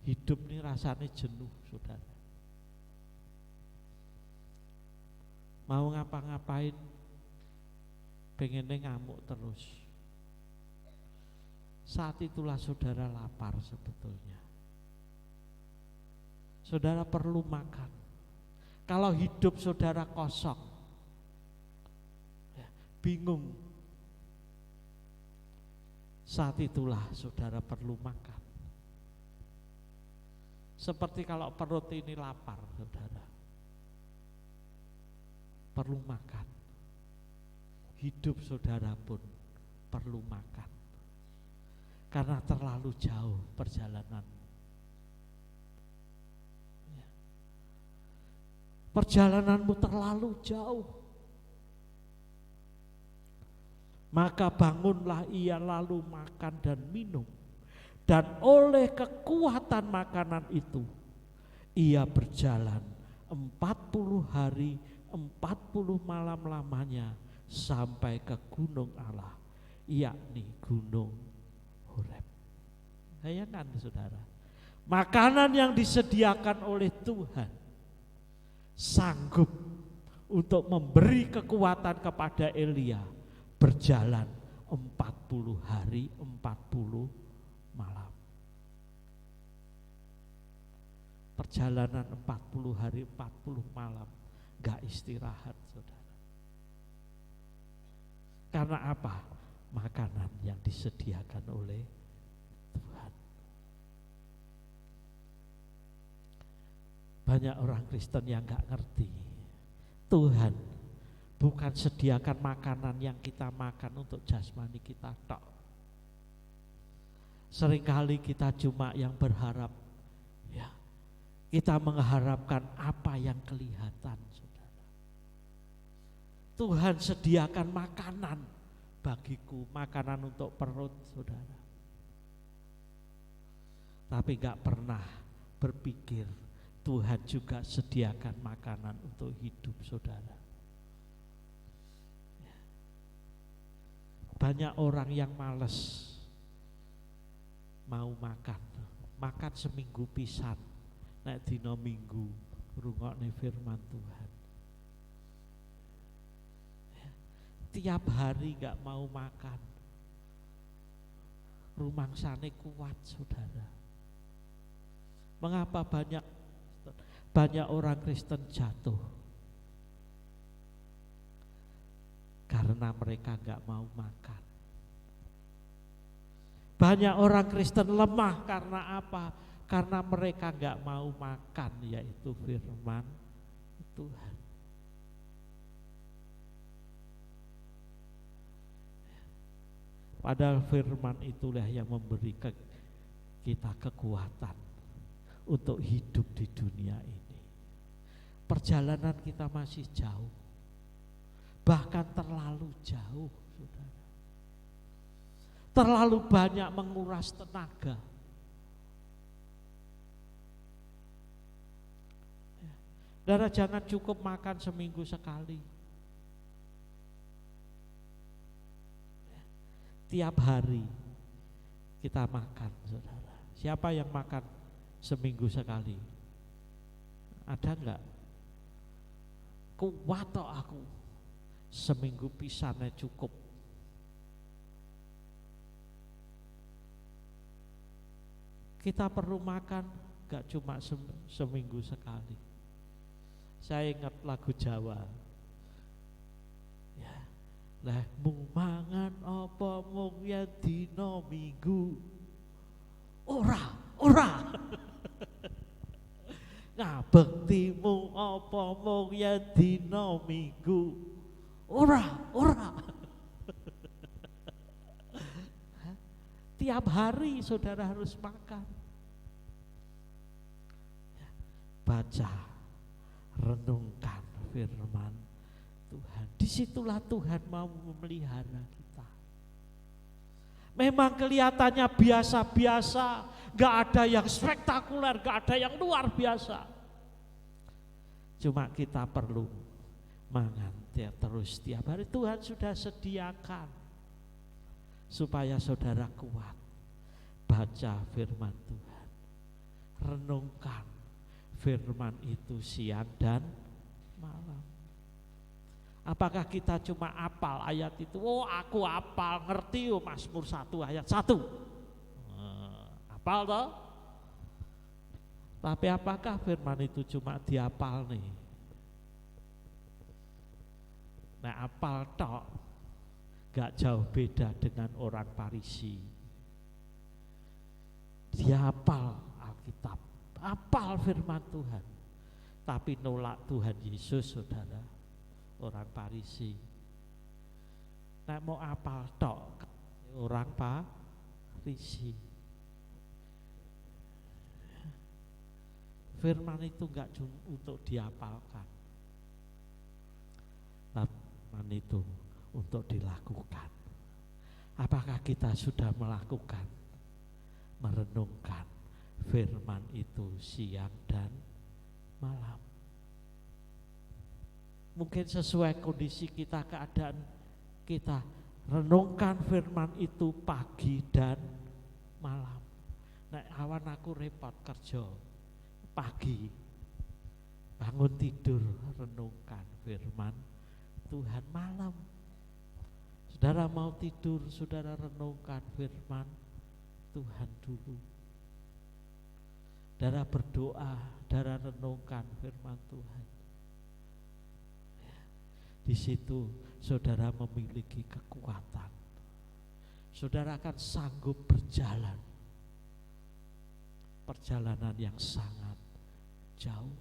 Hidup ini rasanya jenuh, saudara. Mau ngapa-ngapain pengennya ngamuk terus. Saat itulah saudara lapar sebetulnya. Saudara perlu makan. Kalau hidup saudara kosong, bingung, saat itulah saudara perlu makan. Seperti kalau perut ini lapar, saudara, perlu makan. Hidup saudara pun perlu makan. Karena terlalu jauh perjalanan. Perjalananmu terlalu jauh. Maka bangunlah ia lalu makan dan minum. Dan oleh kekuatan makanan itu ia berjalan 40 hari 40 malam lamanya sampai ke gunung Allah, yakni gunung Horeb. Bayangkan saudara, makanan yang disediakan oleh Tuhan sanggup untuk memberi kekuatan kepada Elia berjalan 40 hari 40 malam. Perjalanan 40 hari 40 malam, gak istirahat saudara. Karena apa? Makanan yang disediakan oleh Tuhan. Banyak orang Kristen yang gak ngerti, Tuhan bukan sediakan makanan yang kita makan untuk jasmani kita tok. Seringkali kita cuma yang berharap, ya, kita mengharapkan apa yang kelihatan, saudara. Tuhan sediakan makanan bagiku, makanan untuk perut, saudara. Tapi gak pernah berpikir Tuhan juga sediakan makanan untuk hidup, saudara. Banyak orang yang malas mau makan seminggu pisan, nek dina minggu rungokne firman Tuhan. Tiap hari gak mau makan, rumangsane kuat, saudara. Mengapa banyak orang Kristen jatuh? Karena mereka gak mau makan. Banyak orang Kristen lemah karena apa? Karena mereka gak mau makan, yaitu firman Tuhan. Padahal firman itulah yang memberi kita kekuatan untuk hidup di dunia ini. Perjalanan kita masih jauh, bahkan terlalu jauh, saudara. Terlalu banyak menguras tenaga. Saudara, jangan cukup makan seminggu sekali. Tiap hari kita makan, saudara. Siapa yang makan seminggu sekali? Ada enggak? Kuat toh aku, seminggu pisannya cukup. Kita perlu makan gak cuma seminggu sekali. Saya ingat lagu Jawa, ya, lah mung mangan apa mung ya dina minggu, ora ngabektimu apa mung ya dina minggu, ora tiap hari saudara harus makan. Baca, renungkan firman Tuhan. Disitulah Tuhan mau memelihara kita. Memang kelihatannya biasa-biasa, gak ada yang spektakuler, gak ada yang luar biasa. Cuma kita perlu menganti terus setiap hari. Tuhan sudah sediakan supaya saudara kuat. Baca firman Tuhan, renungkan firman itu siang dan malam. Apakah kita cuma hafal ayat itu? Oh, aku hafal, ngerti oh, Mazmur 1 ayat 1. Hafal toh? Tapi apakah firman itu cuma dihafal nih? Nah, hafal tok gak jauh beda dengan orang Farisi. Dia hafal Alkitab, hafal firman Tuhan, tapi nolak Tuhan Yesus, saudara. Orang Farisi. Nah, mau hafal tok orang Farisi. Firman itu enggak cuma untuk dihafalkan, firman itu untuk dilakukan. Apakah kita sudah melakukan, merenungkan firman itu siang dan malam? Mungkin sesuai kondisi kita, keadaan kita, renungkan firman itu pagi dan malam. Nah, awan aku repot kerja pagi, bangun tidur renungkan firman Tuhan. Malam saudara mau tidur, saudara renungkan firman Tuhan dulu. Saudara berdoa, saudara renungkan firman Tuhan. Di situ saudara memiliki kekuatan. Saudara akan sanggup berjalan perjalanan yang sangat jauh.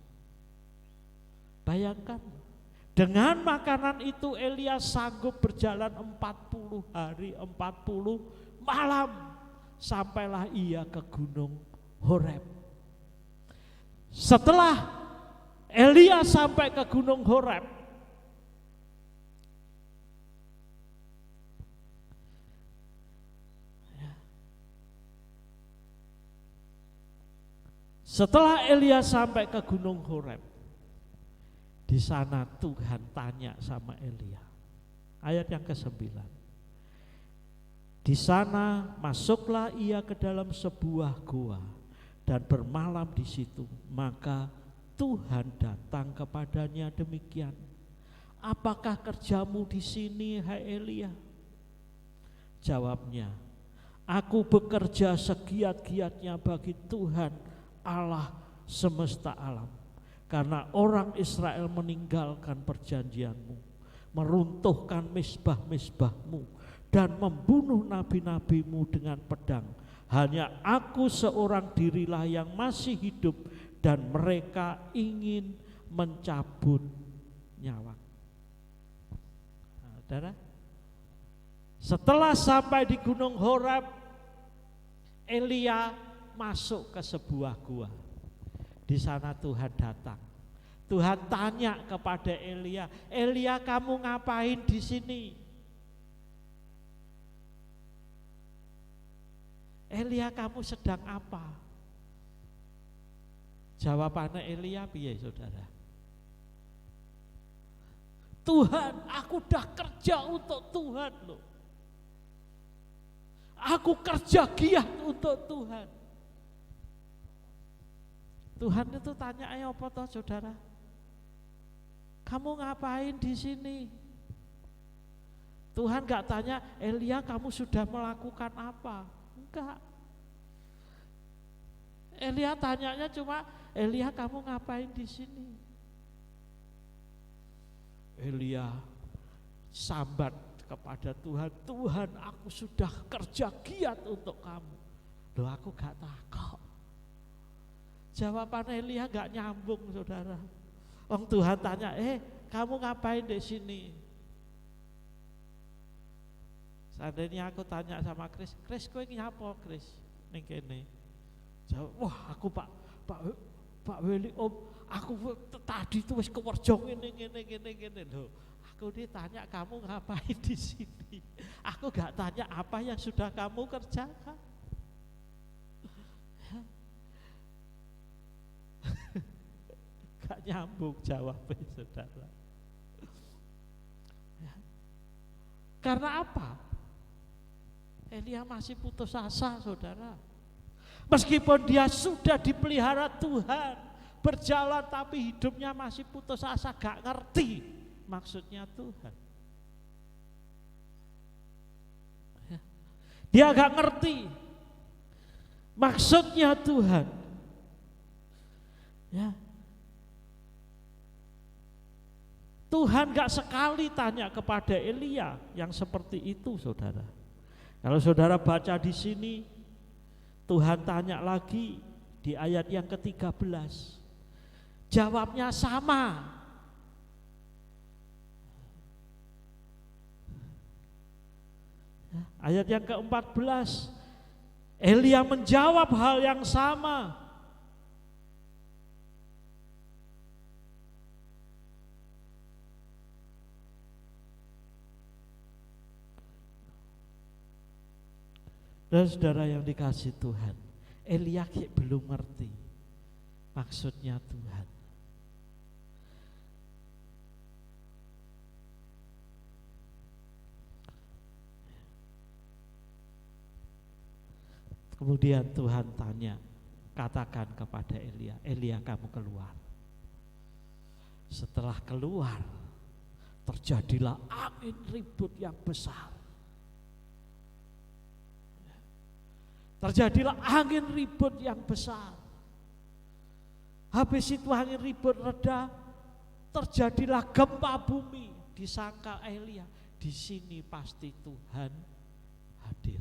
Bayangkan, dengan makanan itu Elia sanggup berjalan 40 hari 40 malam, sampailah ia ke gunung Horeb. Setelah Elia sampai ke gunung Horeb, setelah Elia sampai ke gunung Horeb, di sana Tuhan tanya sama Elia. Ayat yang ke-9. Di sana masuklah ia ke dalam sebuah gua dan bermalam di situ. Maka Tuhan datang kepadanya demikian. Apakah kerjamu di sini, hai Elia? Jawabnya, aku bekerja segiat-giatnya bagi Tuhan Allah semesta alam, karena orang Israel meninggalkan perjanjianmu, meruntuhkan mezbah-mezbahmu, dan membunuh nabi-nabimu dengan pedang. Hanya aku seorang dirilah yang masih hidup, dan mereka ingin mencabut nyawa. Nah, saudara, setelah sampai di gunung Horeb, Elia masuk ke sebuah gua. Di sana Tuhan datang. Tuhan tanya kepada Elia, Elia, kamu ngapain di sini? Elia, kamu sedang apa? Jawabannya Elia piye, saudara? Tuhan, aku dah kerja untuk Tuhan loh. Aku kerja giat untuk Tuhan. Tuhan itu tanya, ayo apa toh, saudara? Kamu ngapain di sini? Tuhan gak tanya, Elia, kamu sudah melakukan apa? Enggak. Elia tanyanya cuma, Elia, kamu ngapain di sini? Elia sambat kepada Tuhan, Tuhan, aku sudah kerja giat untuk kamu. Loh, aku gak takut. Jawaban Elia gak nyambung, saudara. Tuhan tanya, kamu ngapain di sini? Seandainya aku tanya sama Kris, kowe nyapa Kris ning kene? Jawab, wah aku Pak Weli Om, aku tadi tuh wis kewerjo ngene lho. Aku ditanya kamu ngapain di sini? Aku gak tanya apa yang sudah kamu kerjakan. Gak nyambung jawabnya saudara. Ya. Karena apa? Elia masih putus asa saudara. Meskipun dia sudah dipelihara Tuhan, berjalan tapi hidupnya masih putus asa, gak ngerti maksudnya Tuhan. Ya. Dia gak ngerti maksudnya Tuhan. Ya. Tuhan gak sekali tanya kepada Elia yang seperti itu saudara. Kalau saudara baca di sini, Tuhan tanya lagi di ayat yang ke-13. Jawabnya sama. Ayat yang ke-14, Elia menjawab hal yang sama. Dan saudara yang dikasih Tuhan, Elia belum ngerti maksudnya Tuhan. Kemudian Tuhan tanya, katakan kepada Elia, Elia kamu keluar. Setelah keluar, terjadilah angin ribut yang besar. Terjadilah angin ribut yang besar. Habis itu angin ribut reda, terjadilah gempa bumi. Disangka Elia, di sini pasti Tuhan hadir.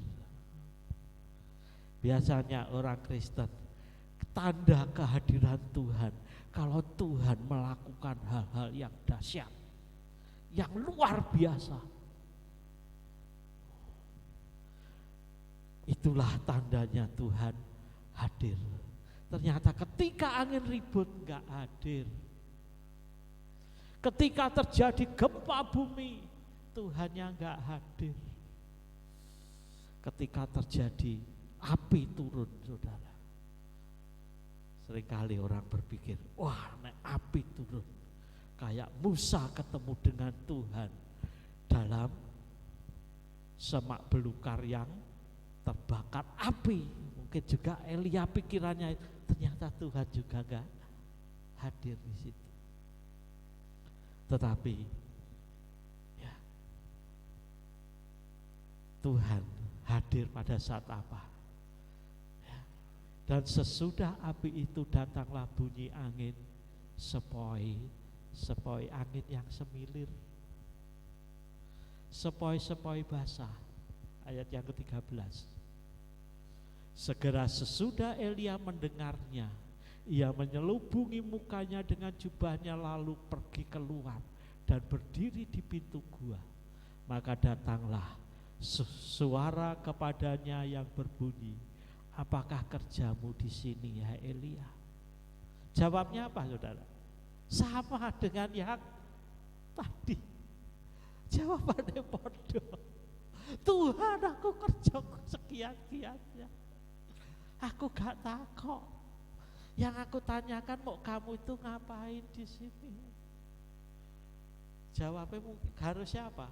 Biasanya orang Kristen, tanda kehadiran Tuhan kalau Tuhan melakukan hal-hal yang dahsyat, yang luar biasa. Itulah tandanya Tuhan hadir. Ternyata ketika angin ribut enggak hadir. Ketika terjadi gempa bumi, Tuhannya enggak hadir. Ketika terjadi api turun saudara. Seringkali orang berpikir, wah nek api turun. Kayak Musa ketemu dengan Tuhan dalam semak belukar yang terbakar api. Mungkin juga Elia pikirannya, ternyata Tuhan juga enggak hadir di situ. Tetapi ya, Tuhan hadir pada saat apa? Ya. Dan sesudah api itu datanglah bunyi angin sepoi angin yang semilir, sepoi basah. Ayat yang ke-13. Segera sesudah Elia mendengarnya, ia menyelubungi mukanya dengan jubahnya lalu pergi keluar dan berdiri di pintu gua. Maka datanglah suara kepadanya yang berbunyi, apakah kerjamu di sini ya Elia? Jawabnya apa saudara? Sama dengan yang tadi. Jawabannya bodoh. Tuhan, aku kerja sekian-kiannya. Aku gak takut. Yang aku tanyakan, mau kamu itu ngapain di sini? Jawabnya harusnya apa?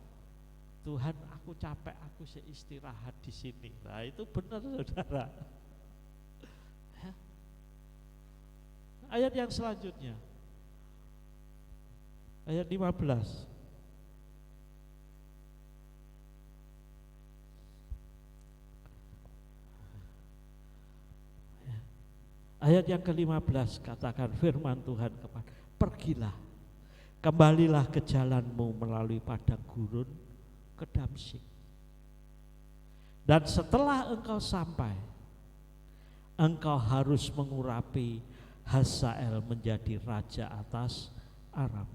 Tuhan, aku capek, aku istirahat di sini. Nah itu benar saudara. Ayat yang selanjutnya, ayat 15. Ayat yang ke-15 katakan firman Tuhan kepada, pergilah, kembalilah ke jalanmu melalui padang gurun ke Damsyik. Dan setelah engkau sampai, engkau harus mengurapi Hazael menjadi raja atas Aram.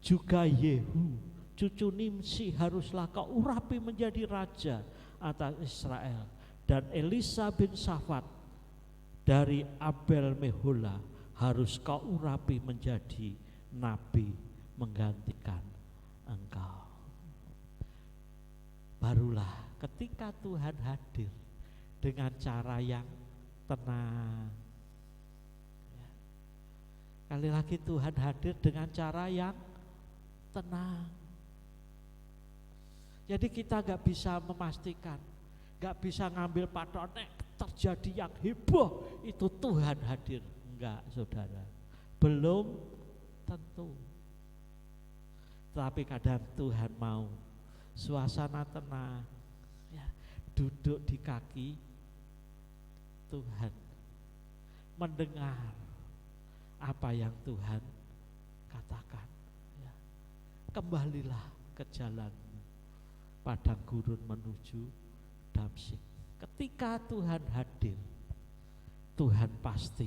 Juga Yehu, cucu Nimsi haruslah kau urapi menjadi raja atas Israel. Dan Elisa bin Safat dari Abel Mehola harus kau urapi menjadi nabi menggantikan engkau. Barulah ketika Tuhan hadir dengan cara yang tenang, Sekali lagi Tuhan hadir dengan cara yang tenang. Jadi kita gak bisa memastikan, gak bisa ngambil patonek terjadi yang heboh itu Tuhan hadir. Enggak, saudara, belum tentu. Tapi kadang Tuhan mau suasana tenang, ya, duduk di kaki Tuhan, mendengar apa yang Tuhan katakan, ya. Kembalilah ke jalanmu, padang gurun menuju Damsyik. Ketika Tuhan hadir, Tuhan pasti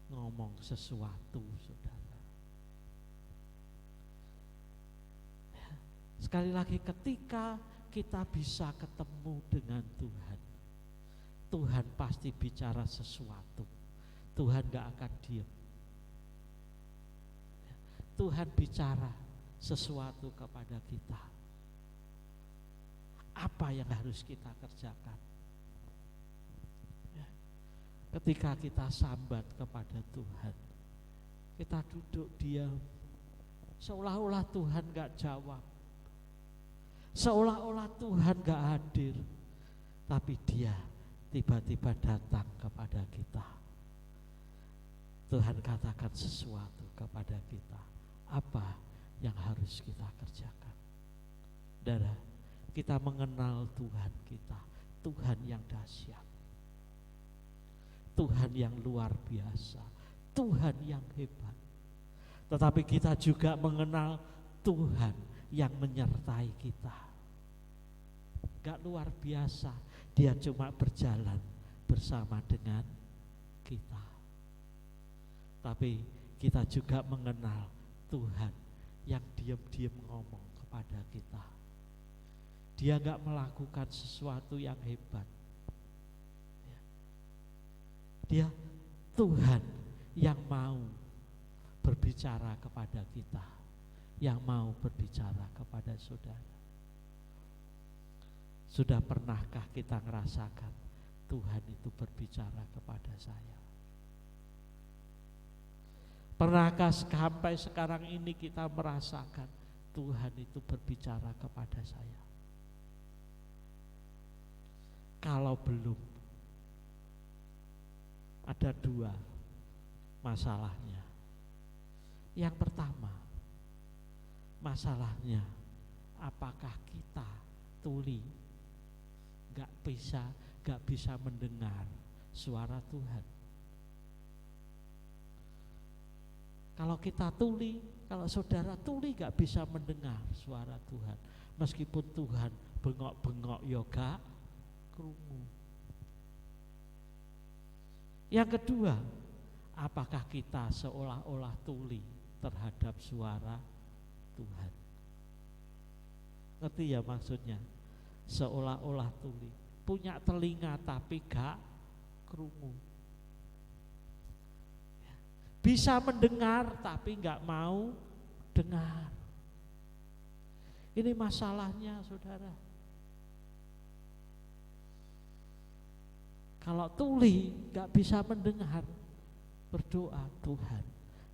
ngomong sesuatu, saudara. Ya. Sekali lagi, ketika kita bisa ketemu dengan Tuhan, Tuhan pasti bicara sesuatu. Tuhan gak akan diam. Tuhan bicara sesuatu kepada kita. Apa yang harus kita kerjakan? Ya. Ketika kita sambat kepada Tuhan, kita duduk diam, seolah-olah Tuhan gak jawab, seolah-olah Tuhan gak hadir, tapi Dia tiba-tiba datang kepada kita. Tuhan katakan sesuatu kepada kita. Apa yang harus kita kerjakan? Saudara, kita mengenal Tuhan kita, Tuhan yang dahsyat, Tuhan yang luar biasa, Tuhan yang hebat. Tetapi kita juga mengenal Tuhan yang menyertai kita. Gak luar biasa, Dia cuma berjalan bersama dengan kita. Tapi kita juga mengenal Tuhan yang diam-diam ngomong kepada kita. Dia gak melakukan sesuatu yang hebat. Dia Tuhan yang mau berbicara kepada kita, yang mau berbicara kepada saudara. Sudah pernahkah kita ngerasakan Tuhan itu berbicara kepada saya? Pernahkah sampai sekarang ini kita merasakan Tuhan itu berbicara kepada saya? Kalau belum, ada dua masalahnya. Yang pertama, masalahnya apakah kita tuli gak bisa mendengar suara Tuhan? Kalau kita tuli, kalau saudara tuli gak bisa mendengar suara Tuhan, meskipun Tuhan bengok-bengok yoga krungu. Yang kedua, apakah kita seolah-olah tuli terhadap suara Tuhan? Ngerti ya maksudnya? Seolah-olah tuli, punya telinga tapi gak krungu. Bisa mendengar tapi gak mau dengar. Ini masalahnya, saudara. Kalau tuli gak bisa mendengar, berdoa, Tuhan,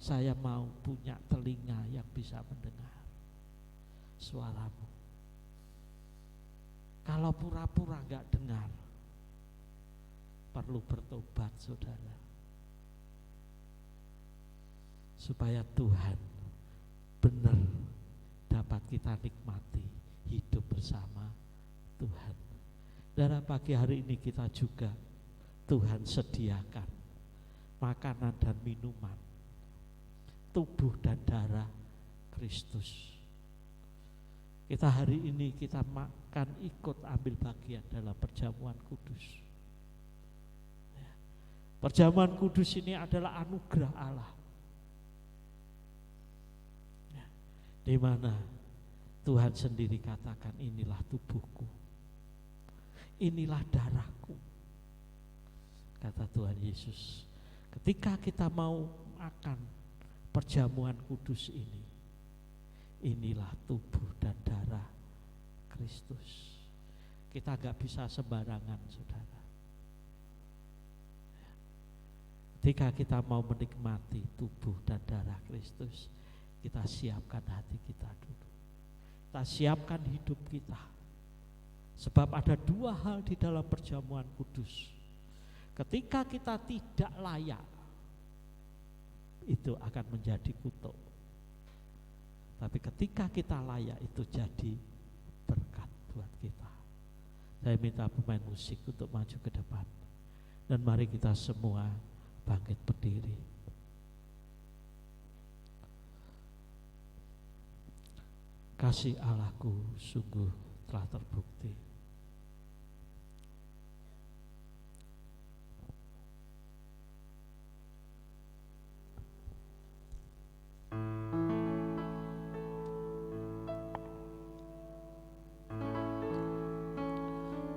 saya mau punya telinga yang bisa mendengar suaramu. Kalau pura-pura gak dengar, perlu bertobat, saudara, supaya Tuhan benar dapat kita nikmati hidup bersama Tuhan. Dan pagi hari ini kita juga Tuhan sediakan makanan dan minuman, tubuh dan darah Kristus. Kita hari ini kita makan, ikut ambil bagian dalam perjamuan kudus. Perjamuan kudus ini adalah anugerah Allah, di mana Tuhan sendiri katakan, inilah tubuhku, inilah darahku, kata Tuhan Yesus. Ketika kita mau makan perjamuan kudus ini, inilah tubuh dan darah Kristus. Kita gak bisa sembarangan, saudara. Ketika kita mau menikmati tubuh dan darah Kristus, kita siapkan hati kita dulu. Kita siapkan hidup kita. Sebab ada dua hal di dalam perjamuan kudus. Ketika kita tidak layak, itu akan menjadi kutuk. Tapi ketika kita layak, itu jadi berkat buat kita. Saya minta pemain musik untuk maju ke depan. Dan mari kita semua bangkit berdiri. Kasih Allahku sungguh telah terbukti.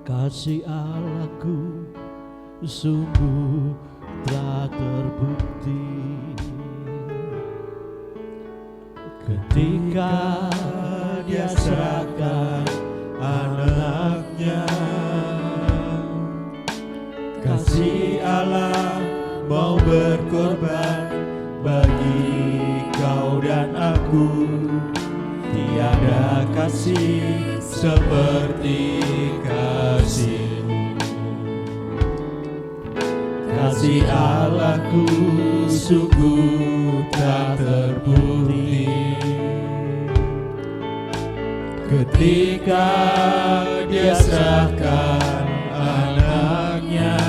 Kasih Allahku sungguh telah terbukti ketika Dia serahkan anaknya. Kasih Allah mau berkorban bagi kau dan aku. Tiada kasih seperti kasih-Mu. Kasih Allahku sungguh tak terbukti ketika Dia serahkan anaknya.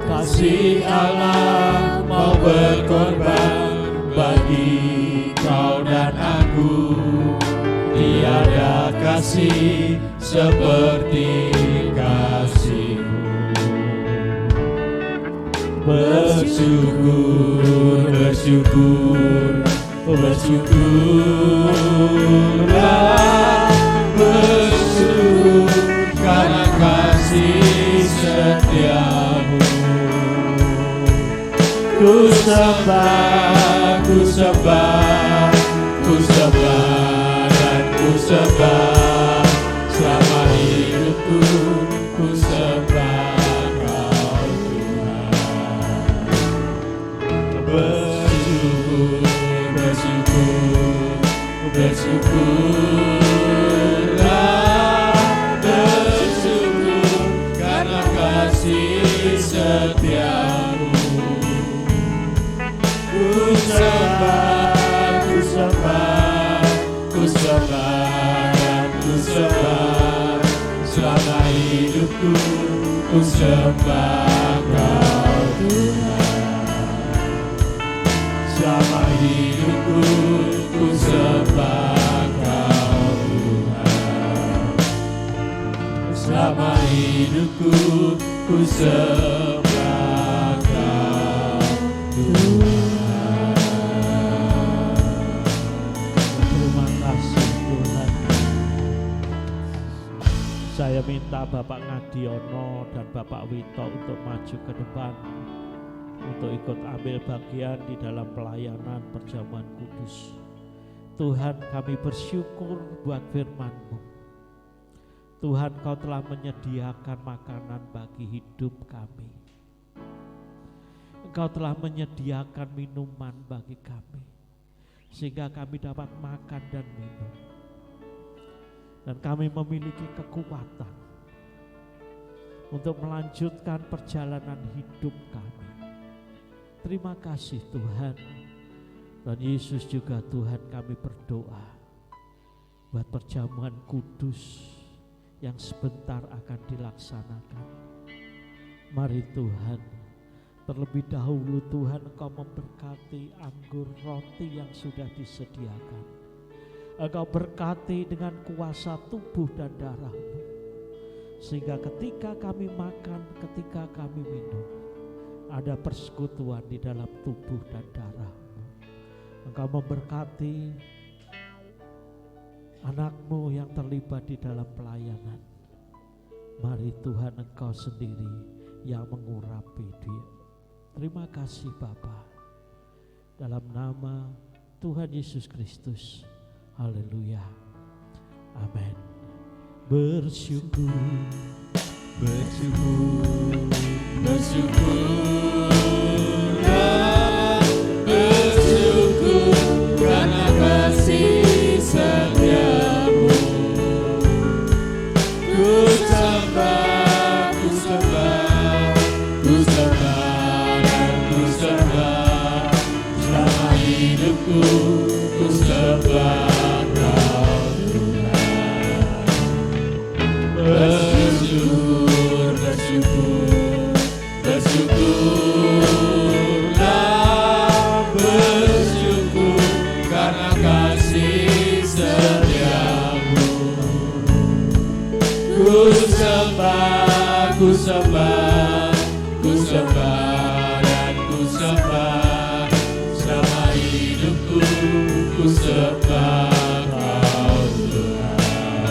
Kasih Allah mau berkorban bagi kau dan aku. Tiada kasih seperti kasih-Mu. Bersyukur, bersyukur, bersyukurlah, bersyukur karena kasih setia-Mu. Ku sembah, ku sembah, ku sembah dan ku sembah selama hidupku. Ku sembah Kau Tuhan. Bersyukur, bersyukur, bersyukurlah, bersyukur karena kasih setia-Mu. Ku sembah, ku sembah, ku sembah dan ku sembah selama hidupku. Ku sembah Kau Tuhan. Selama hidupku ku sembah Kau Tuhan. Selama hidupku ku sembah Kau Tuhan. Terima kasih Tuhan. Saya minta Bapak Ngadiono dan Bapak Wito untuk maju ke depan untuk ikut ambil bagian di dalam pelayanan perjamuan kudus. Tuhan, kami bersyukur buat firman-Mu. Tuhan, Kau telah menyediakan makanan bagi hidup kami. Engkau telah menyediakan minuman bagi kami, sehingga kami dapat makan dan minum. Dan kami memiliki kekuatan untuk melanjutkan perjalanan hidup kami. Terima kasih Tuhan. Dan Yesus juga Tuhan, kami berdoa buat perjamuan kudus yang sebentar akan dilaksanakan. Mari Tuhan, terlebih dahulu Tuhan Engkau memberkati anggur roti yang sudah disediakan. Engkau berkati dengan kuasa tubuh dan darah-Mu, sehingga ketika kami makan, ketika kami minum, ada persekutuan di dalam tubuh dan darah-Mu. Engkau memberkati anak-Mu yang terlibat di dalam pelayanan. Mari Tuhan, Engkau sendiri yang mengurapi dia. Terima kasih Bapa. Dalam nama Tuhan Yesus Kristus. Haleluya. Amin. Bersyukur, Bersyukur, bersyukurlah, bersyukur karena kasih setiamu. Ku sembah, ku sembah, ku sembah dan ku sembah selama hidupku. Ku sembah Kau Tuhan. Bersyukur, bersyukur, bersyukurlah, bersyukur karena kasih setiamu. Ku sembah, ku sembah, ku sembah dan ku sembah selama hidupku. Ku sembah Kau Tuhan.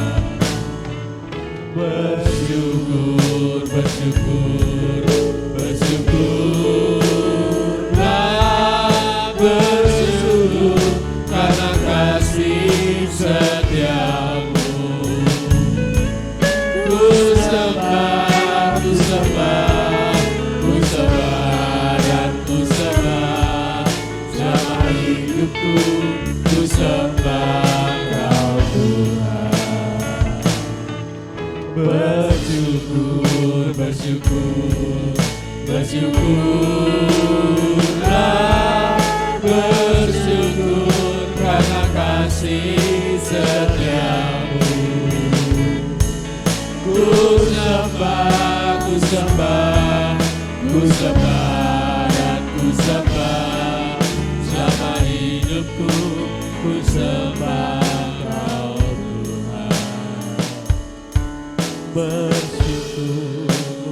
Bersyukur, bersyukur, bersyukurlah, bersyukur karena kasih setiamu. Ku sembah, ku sembah, ku sembah dan ku sembah selama hidupku. Ku sembah Kau Tuhan. Bersyukur, bersyukur, bersyukurlah, bersyukur karena kasih setiamu. Ku sembah, ku sembah, ku sembah dan ku sembah selama hidupku. Ku sembah Kau Tuhan. Bersyukur,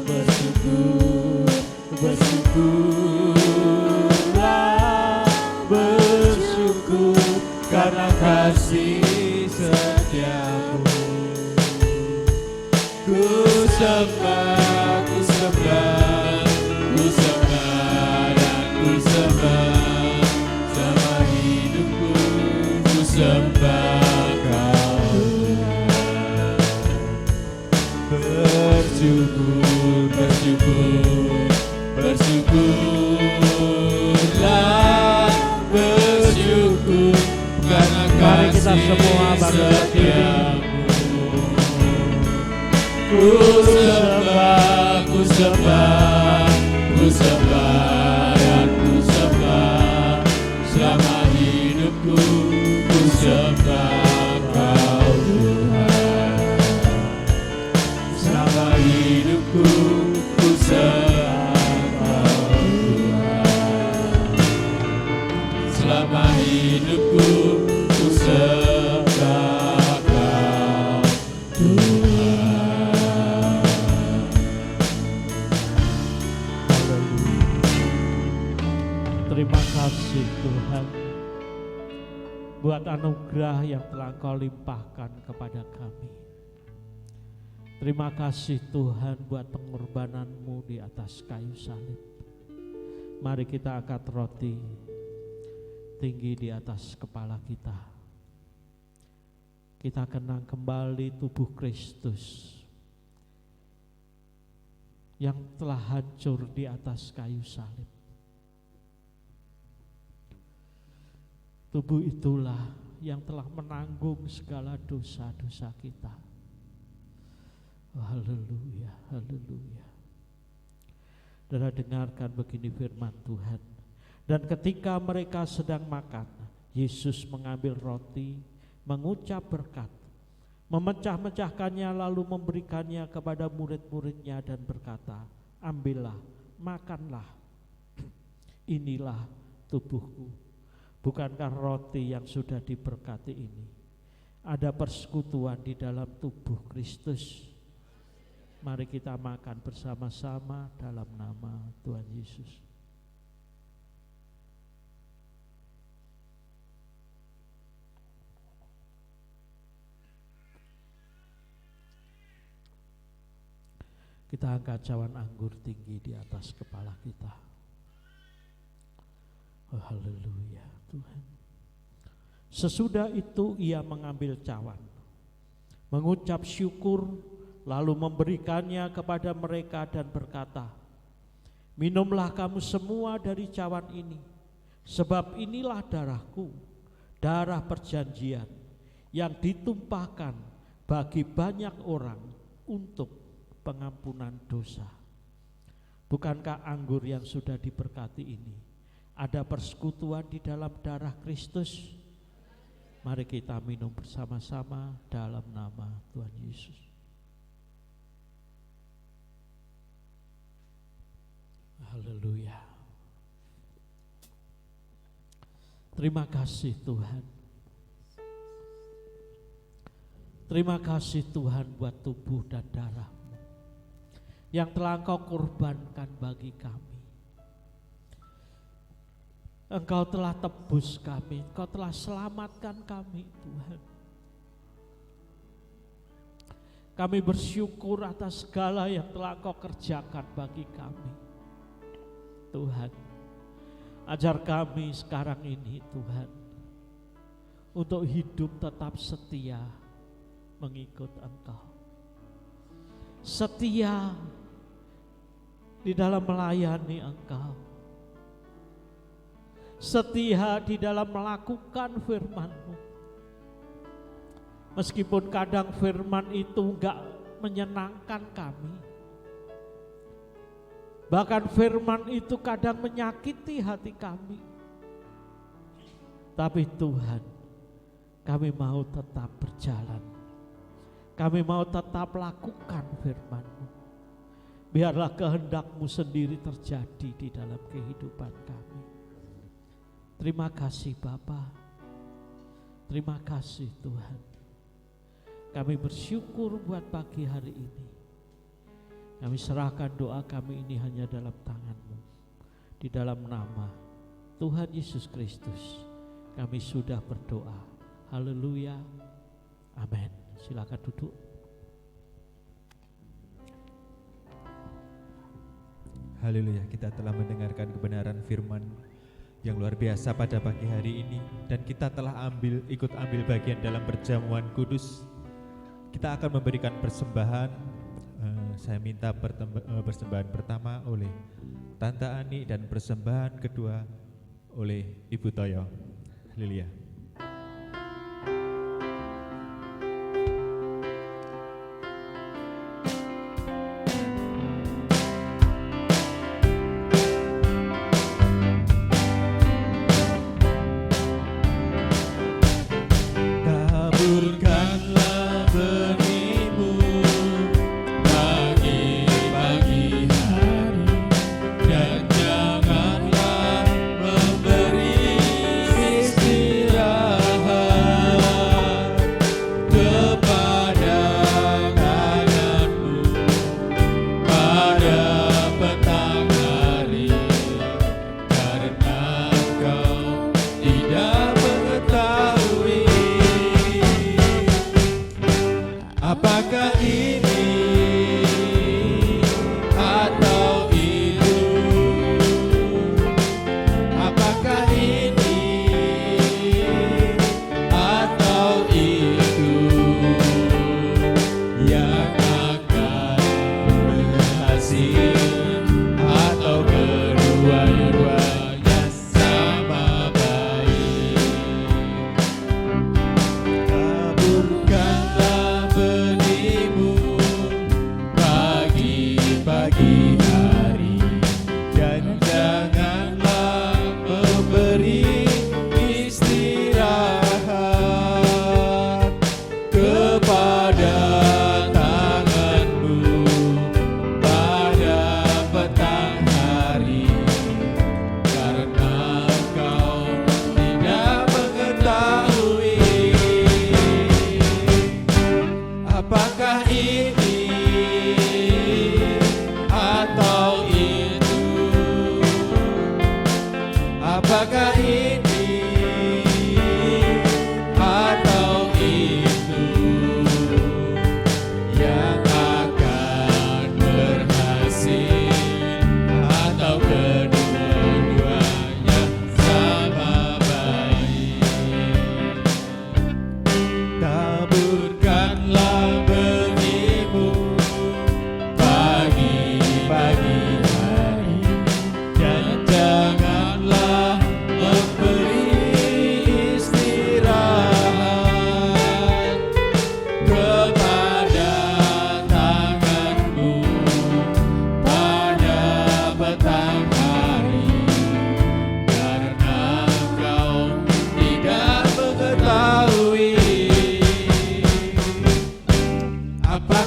bersyukur, bersyukurlah, bersyukur karena kasih setiamu. Ku sembah, ku sembah, ku sembah dan ku sembah selama hidupku. Ku sembah Kau Tuhan. Bersyukur, bersyukur, bersyukurlah, bersyukur karena Mari kita kasih semua bangkit setiamu. Ku sembah, ku sembah, ku sembah dan ku sembah selama hidupku. Ku sembah Kau Tuhan. Selama hidupku ku sembah Kau Tuhan. Selama hidupku ku sembah Kau Tuhan. Terima kasih Tuhan buat anugerah yang telah Kau limpahkan kepada kami. Terima kasih Tuhan buat pengorbanan-Mu di atas kayu salib. Mari kita angkat roti tinggi di atas kepala kita. Kita kenang kembali tubuh Kristus yang telah hancur di atas kayu salib. Tubuh itulah yang telah menanggung segala dosa-dosa kita. Haleluya, haleluya. Saudara dengarkan begini firman Tuhan. Dan ketika mereka sedang makan, Yesus mengambil roti, mengucap berkat, memecah-mecahkannya lalu memberikannya kepada murid-muridnya dan berkata, ambillah, makanlah, inilah tubuhku. Bukankah roti yang sudah diberkati ini ada persekutuan di dalam tubuh Kristus? Mari kita makan bersama-sama dalam nama Tuhan Yesus. Kita angkat cawan anggur tinggi di atas kepala kita. Oh, haleluya Tuhan. Sesudah itu ia mengambil cawan, mengucap syukur, lalu memberikannya kepada mereka dan berkata, Minumlah kamu semua dari cawan ini, sebab inilah darahku, darah perjanjian yang ditumpahkan bagi banyak orang untuk pengampunan dosa. Bukankah anggur yang sudah diberkati ini ada persekutuan di dalam darah Kristus? Mari kita minum bersama-sama dalam nama Tuhan Yesus. Haleluya. Terima kasih Tuhan. Terima kasih Tuhan buat tubuh dan darah-Mu yang telah Engkau korbankan bagi kami. Engkau telah tebus kami, Engkau telah selamatkan kami Tuhan. Kami bersyukur atas segala yang telah Engkau kerjakan bagi kami. Tuhan, ajar kami sekarang ini Tuhan, untuk hidup tetap setia mengikut Engkau. Setia di dalam melayani Engkau. Setia di dalam melakukan firman-Mu. Meskipun kadang firman itu enggak menyenangkan kami. Bahkan firman itu kadang menyakiti hati kami. Tapi Tuhan, kami mau tetap berjalan. Kami mau tetap lakukan firman-Mu. Biarlah kehendak-Mu sendiri terjadi di dalam kehidupan kami. Terima kasih Bapa. Terima kasih Tuhan. Kami bersyukur buat pagi hari ini. Kami serahkan doa kami ini hanya dalam tangan-Mu. Di dalam nama Tuhan Yesus Kristus kami sudah berdoa. Haleluya. Amin. Silakan duduk. Haleluya, kita telah mendengarkan kebenaran firman yang luar biasa pada pagi hari ini. Dan kita telah ikut ambil bagian dalam perjamuan kudus. Kita akan memberikan persembahan. Saya minta persembahan pertama oleh Tante Ani dan persembahan kedua oleh Ibu Toyo. Haleluya. Kepada tangan-Mu, pada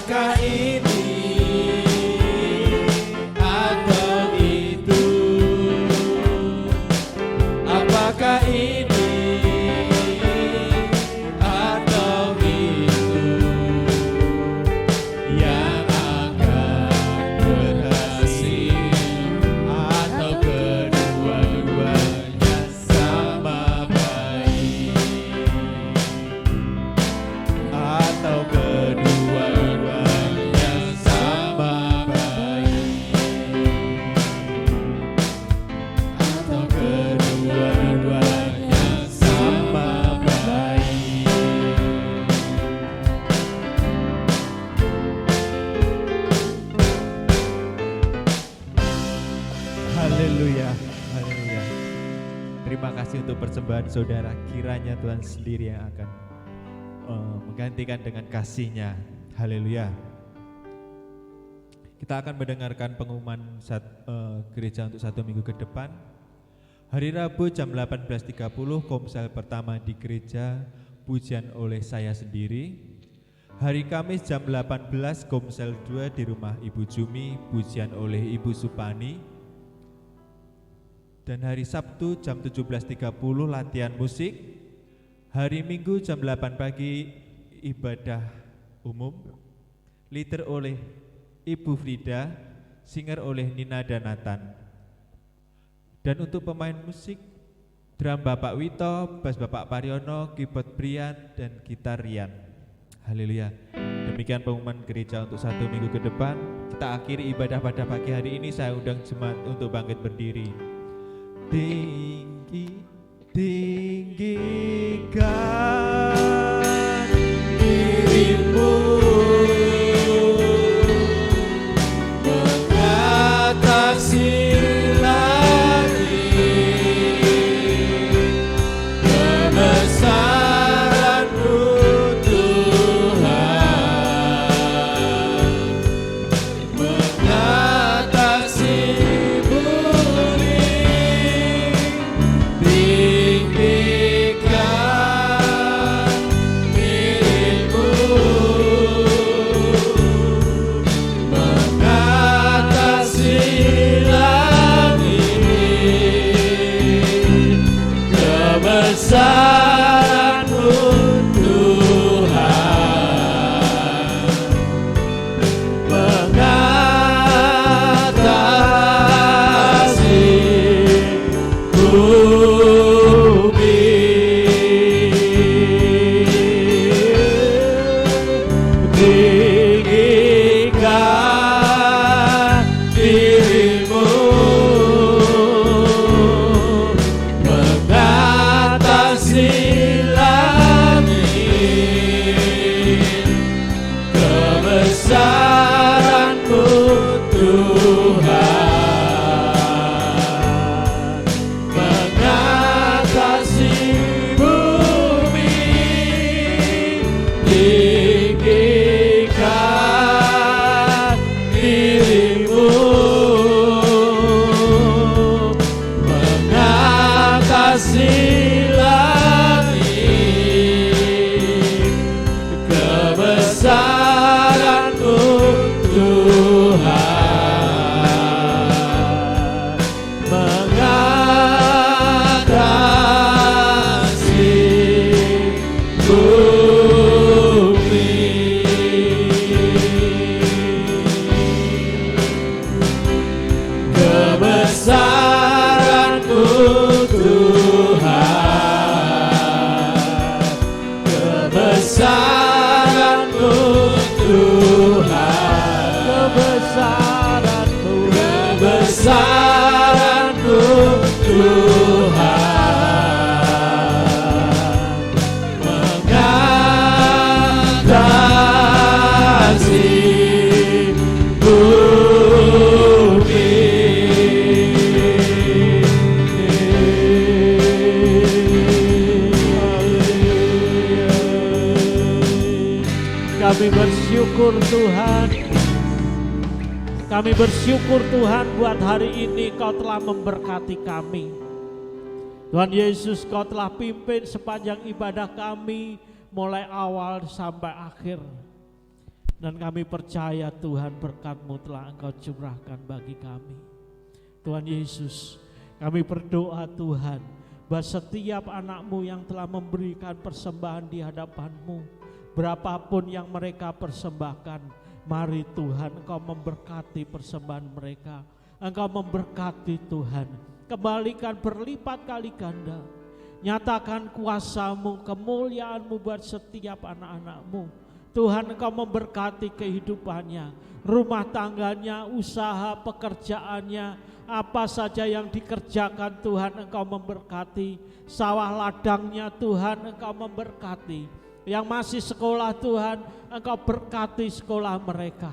apakah ini atau itu? Apakah ini atau itu yang akan berhasil, atau kedua-duanya sama baik, atau kedua-duanya sama baik, atau kedua-duanya sama baik. Haleluya, haleluya. Terima kasih untuk persembahan saudara. Kiranya Tuhan sendiri yang akan menggantikan dengan kasih-Nya. Haleluya. Kita akan mendengarkan pengumuman gereja untuk 1 minggu ke depan. Hari Rabu jam 18.30 komsel pertama di gereja, pujian oleh saya sendiri. Hari Kamis jam 18 komsel 2 di rumah Ibu Jumi, pujian oleh Ibu Supani. Dan hari Sabtu jam 17.30 latihan musik. Hari Minggu jam 8 pagi ibadah umum. Leader oleh Ibu Frida, singer oleh Nina dan Nathan. Dan untuk pemain musik, drum Bapak Wito, bass Bapak Pariono, keyboard Brian, dan gitar Rian. Haleluya. Demikian pengumuman gereja untuk 1 minggu ke depan. Kita akhiri ibadah pada pagi hari ini. Saya undang jemaat untuk bangkit berdiri. Tinggi, tinggikan Dirimu mengatasi langit, kebesaran-Mu Tuhan, mengatasi bumi. Tinggikan dirimu mengatasi langit, kebesaran-Mu Tuhan, mengatasi bumi. Tinggikan dirimu mengatasi langit, kebesaran-Mu Tuhan, mengatasi bumi. Tinggikan dirimu mengatasi langit, kebesaran-Mu Tuhan, mengatasi bumi. Kebesaran-Mu Tuhan, kebesaran-Mu Tuhan, kebesaran-Mu, kebesaran-Mu Tuhan, mengatasi bumi. Kami bersyukur Tuhan. Kami bersyukur Tuhan buat hari ini Kau telah memberkati kami. Tuhan Yesus, Kau telah pimpin sepanjang ibadah kami mulai awal sampai akhir. Dan kami percaya Tuhan berkat-Mu telah Engkau curahkan bagi kami. Tuhan Yesus, kami berdoa Tuhan, bahwa setiap anak-Mu yang telah memberikan persembahan di hadapan-Mu, berapapun yang mereka persembahkan, mari Tuhan Engkau memberkati persembahan mereka. Engkau memberkati Tuhan, kembalikan berlipat kali ganda. Nyatakan kuasa-Mu, kemuliaan-Mu buat setiap anak-anak-Mu. Tuhan Engkau memberkati kehidupannya, rumah tangganya, usaha, pekerjaannya, apa saja yang dikerjakan Tuhan Engkau memberkati. Sawah ladangnya Tuhan Engkau memberkati. Yang masih sekolah Tuhan Engkau berkati sekolah mereka.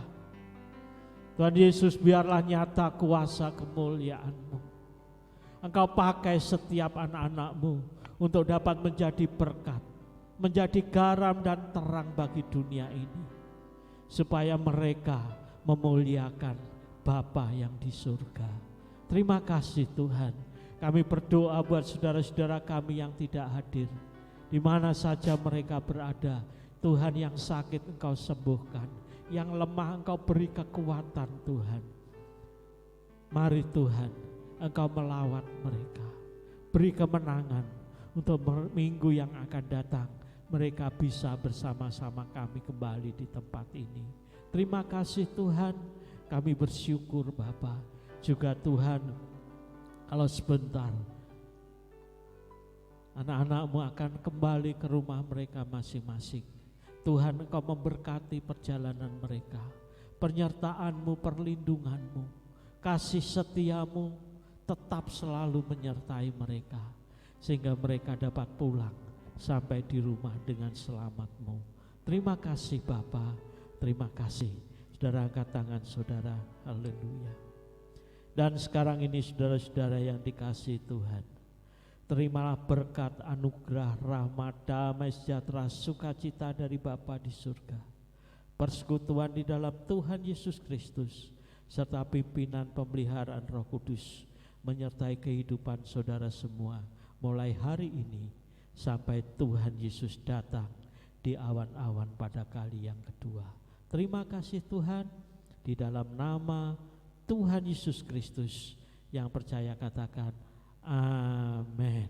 Tuhan Yesus, biarlah nyata kuasa kemuliaan-Mu. Engkau pakai setiap anak-anak-Mu untuk dapat menjadi berkat, menjadi garam dan terang bagi dunia ini, supaya mereka memuliakan Bapa yang di surga. Terima kasih Tuhan. Kami berdoa buat saudara-saudara kami yang tidak hadir, di mana saja mereka berada. Tuhan, yang sakit Engkau sembuhkan, yang lemah Engkau beri kekuatan Tuhan. Mari Tuhan, Engkau melawat mereka, beri kemenangan untuk minggu yang akan datang. Mereka bisa bersama-sama kami kembali di tempat ini. Terima kasih Tuhan, kami bersyukur Bapa. Juga Tuhan, kalau sebentar anak-anak-Mu akan kembali ke rumah mereka masing-masing. Tuhan, Engkau memberkati perjalanan mereka, penyertaan-Mu, perlindungan-Mu, kasih setia-Mu tetap selalu menyertai mereka, sehingga mereka dapat pulang sampai di rumah dengan selamat-Mu. Terima kasih Bapa, terima kasih. Saudara, angkat tangan saudara, haleluya. Dan sekarang ini saudara-saudara yang dikasihi Tuhan, terimalah berkat, anugerah, rahmat, damai, sejahtera, sukacita dari Bapa di surga, persekutuan di dalam Tuhan Yesus Kristus, serta pimpinan pemeliharaan Roh Kudus menyertai kehidupan saudara semua, mulai hari ini sampai Tuhan Yesus datang di awan-awan pada kali yang kedua. Terima kasih Tuhan, di dalam nama Tuhan Yesus Kristus yang percaya katakan amin.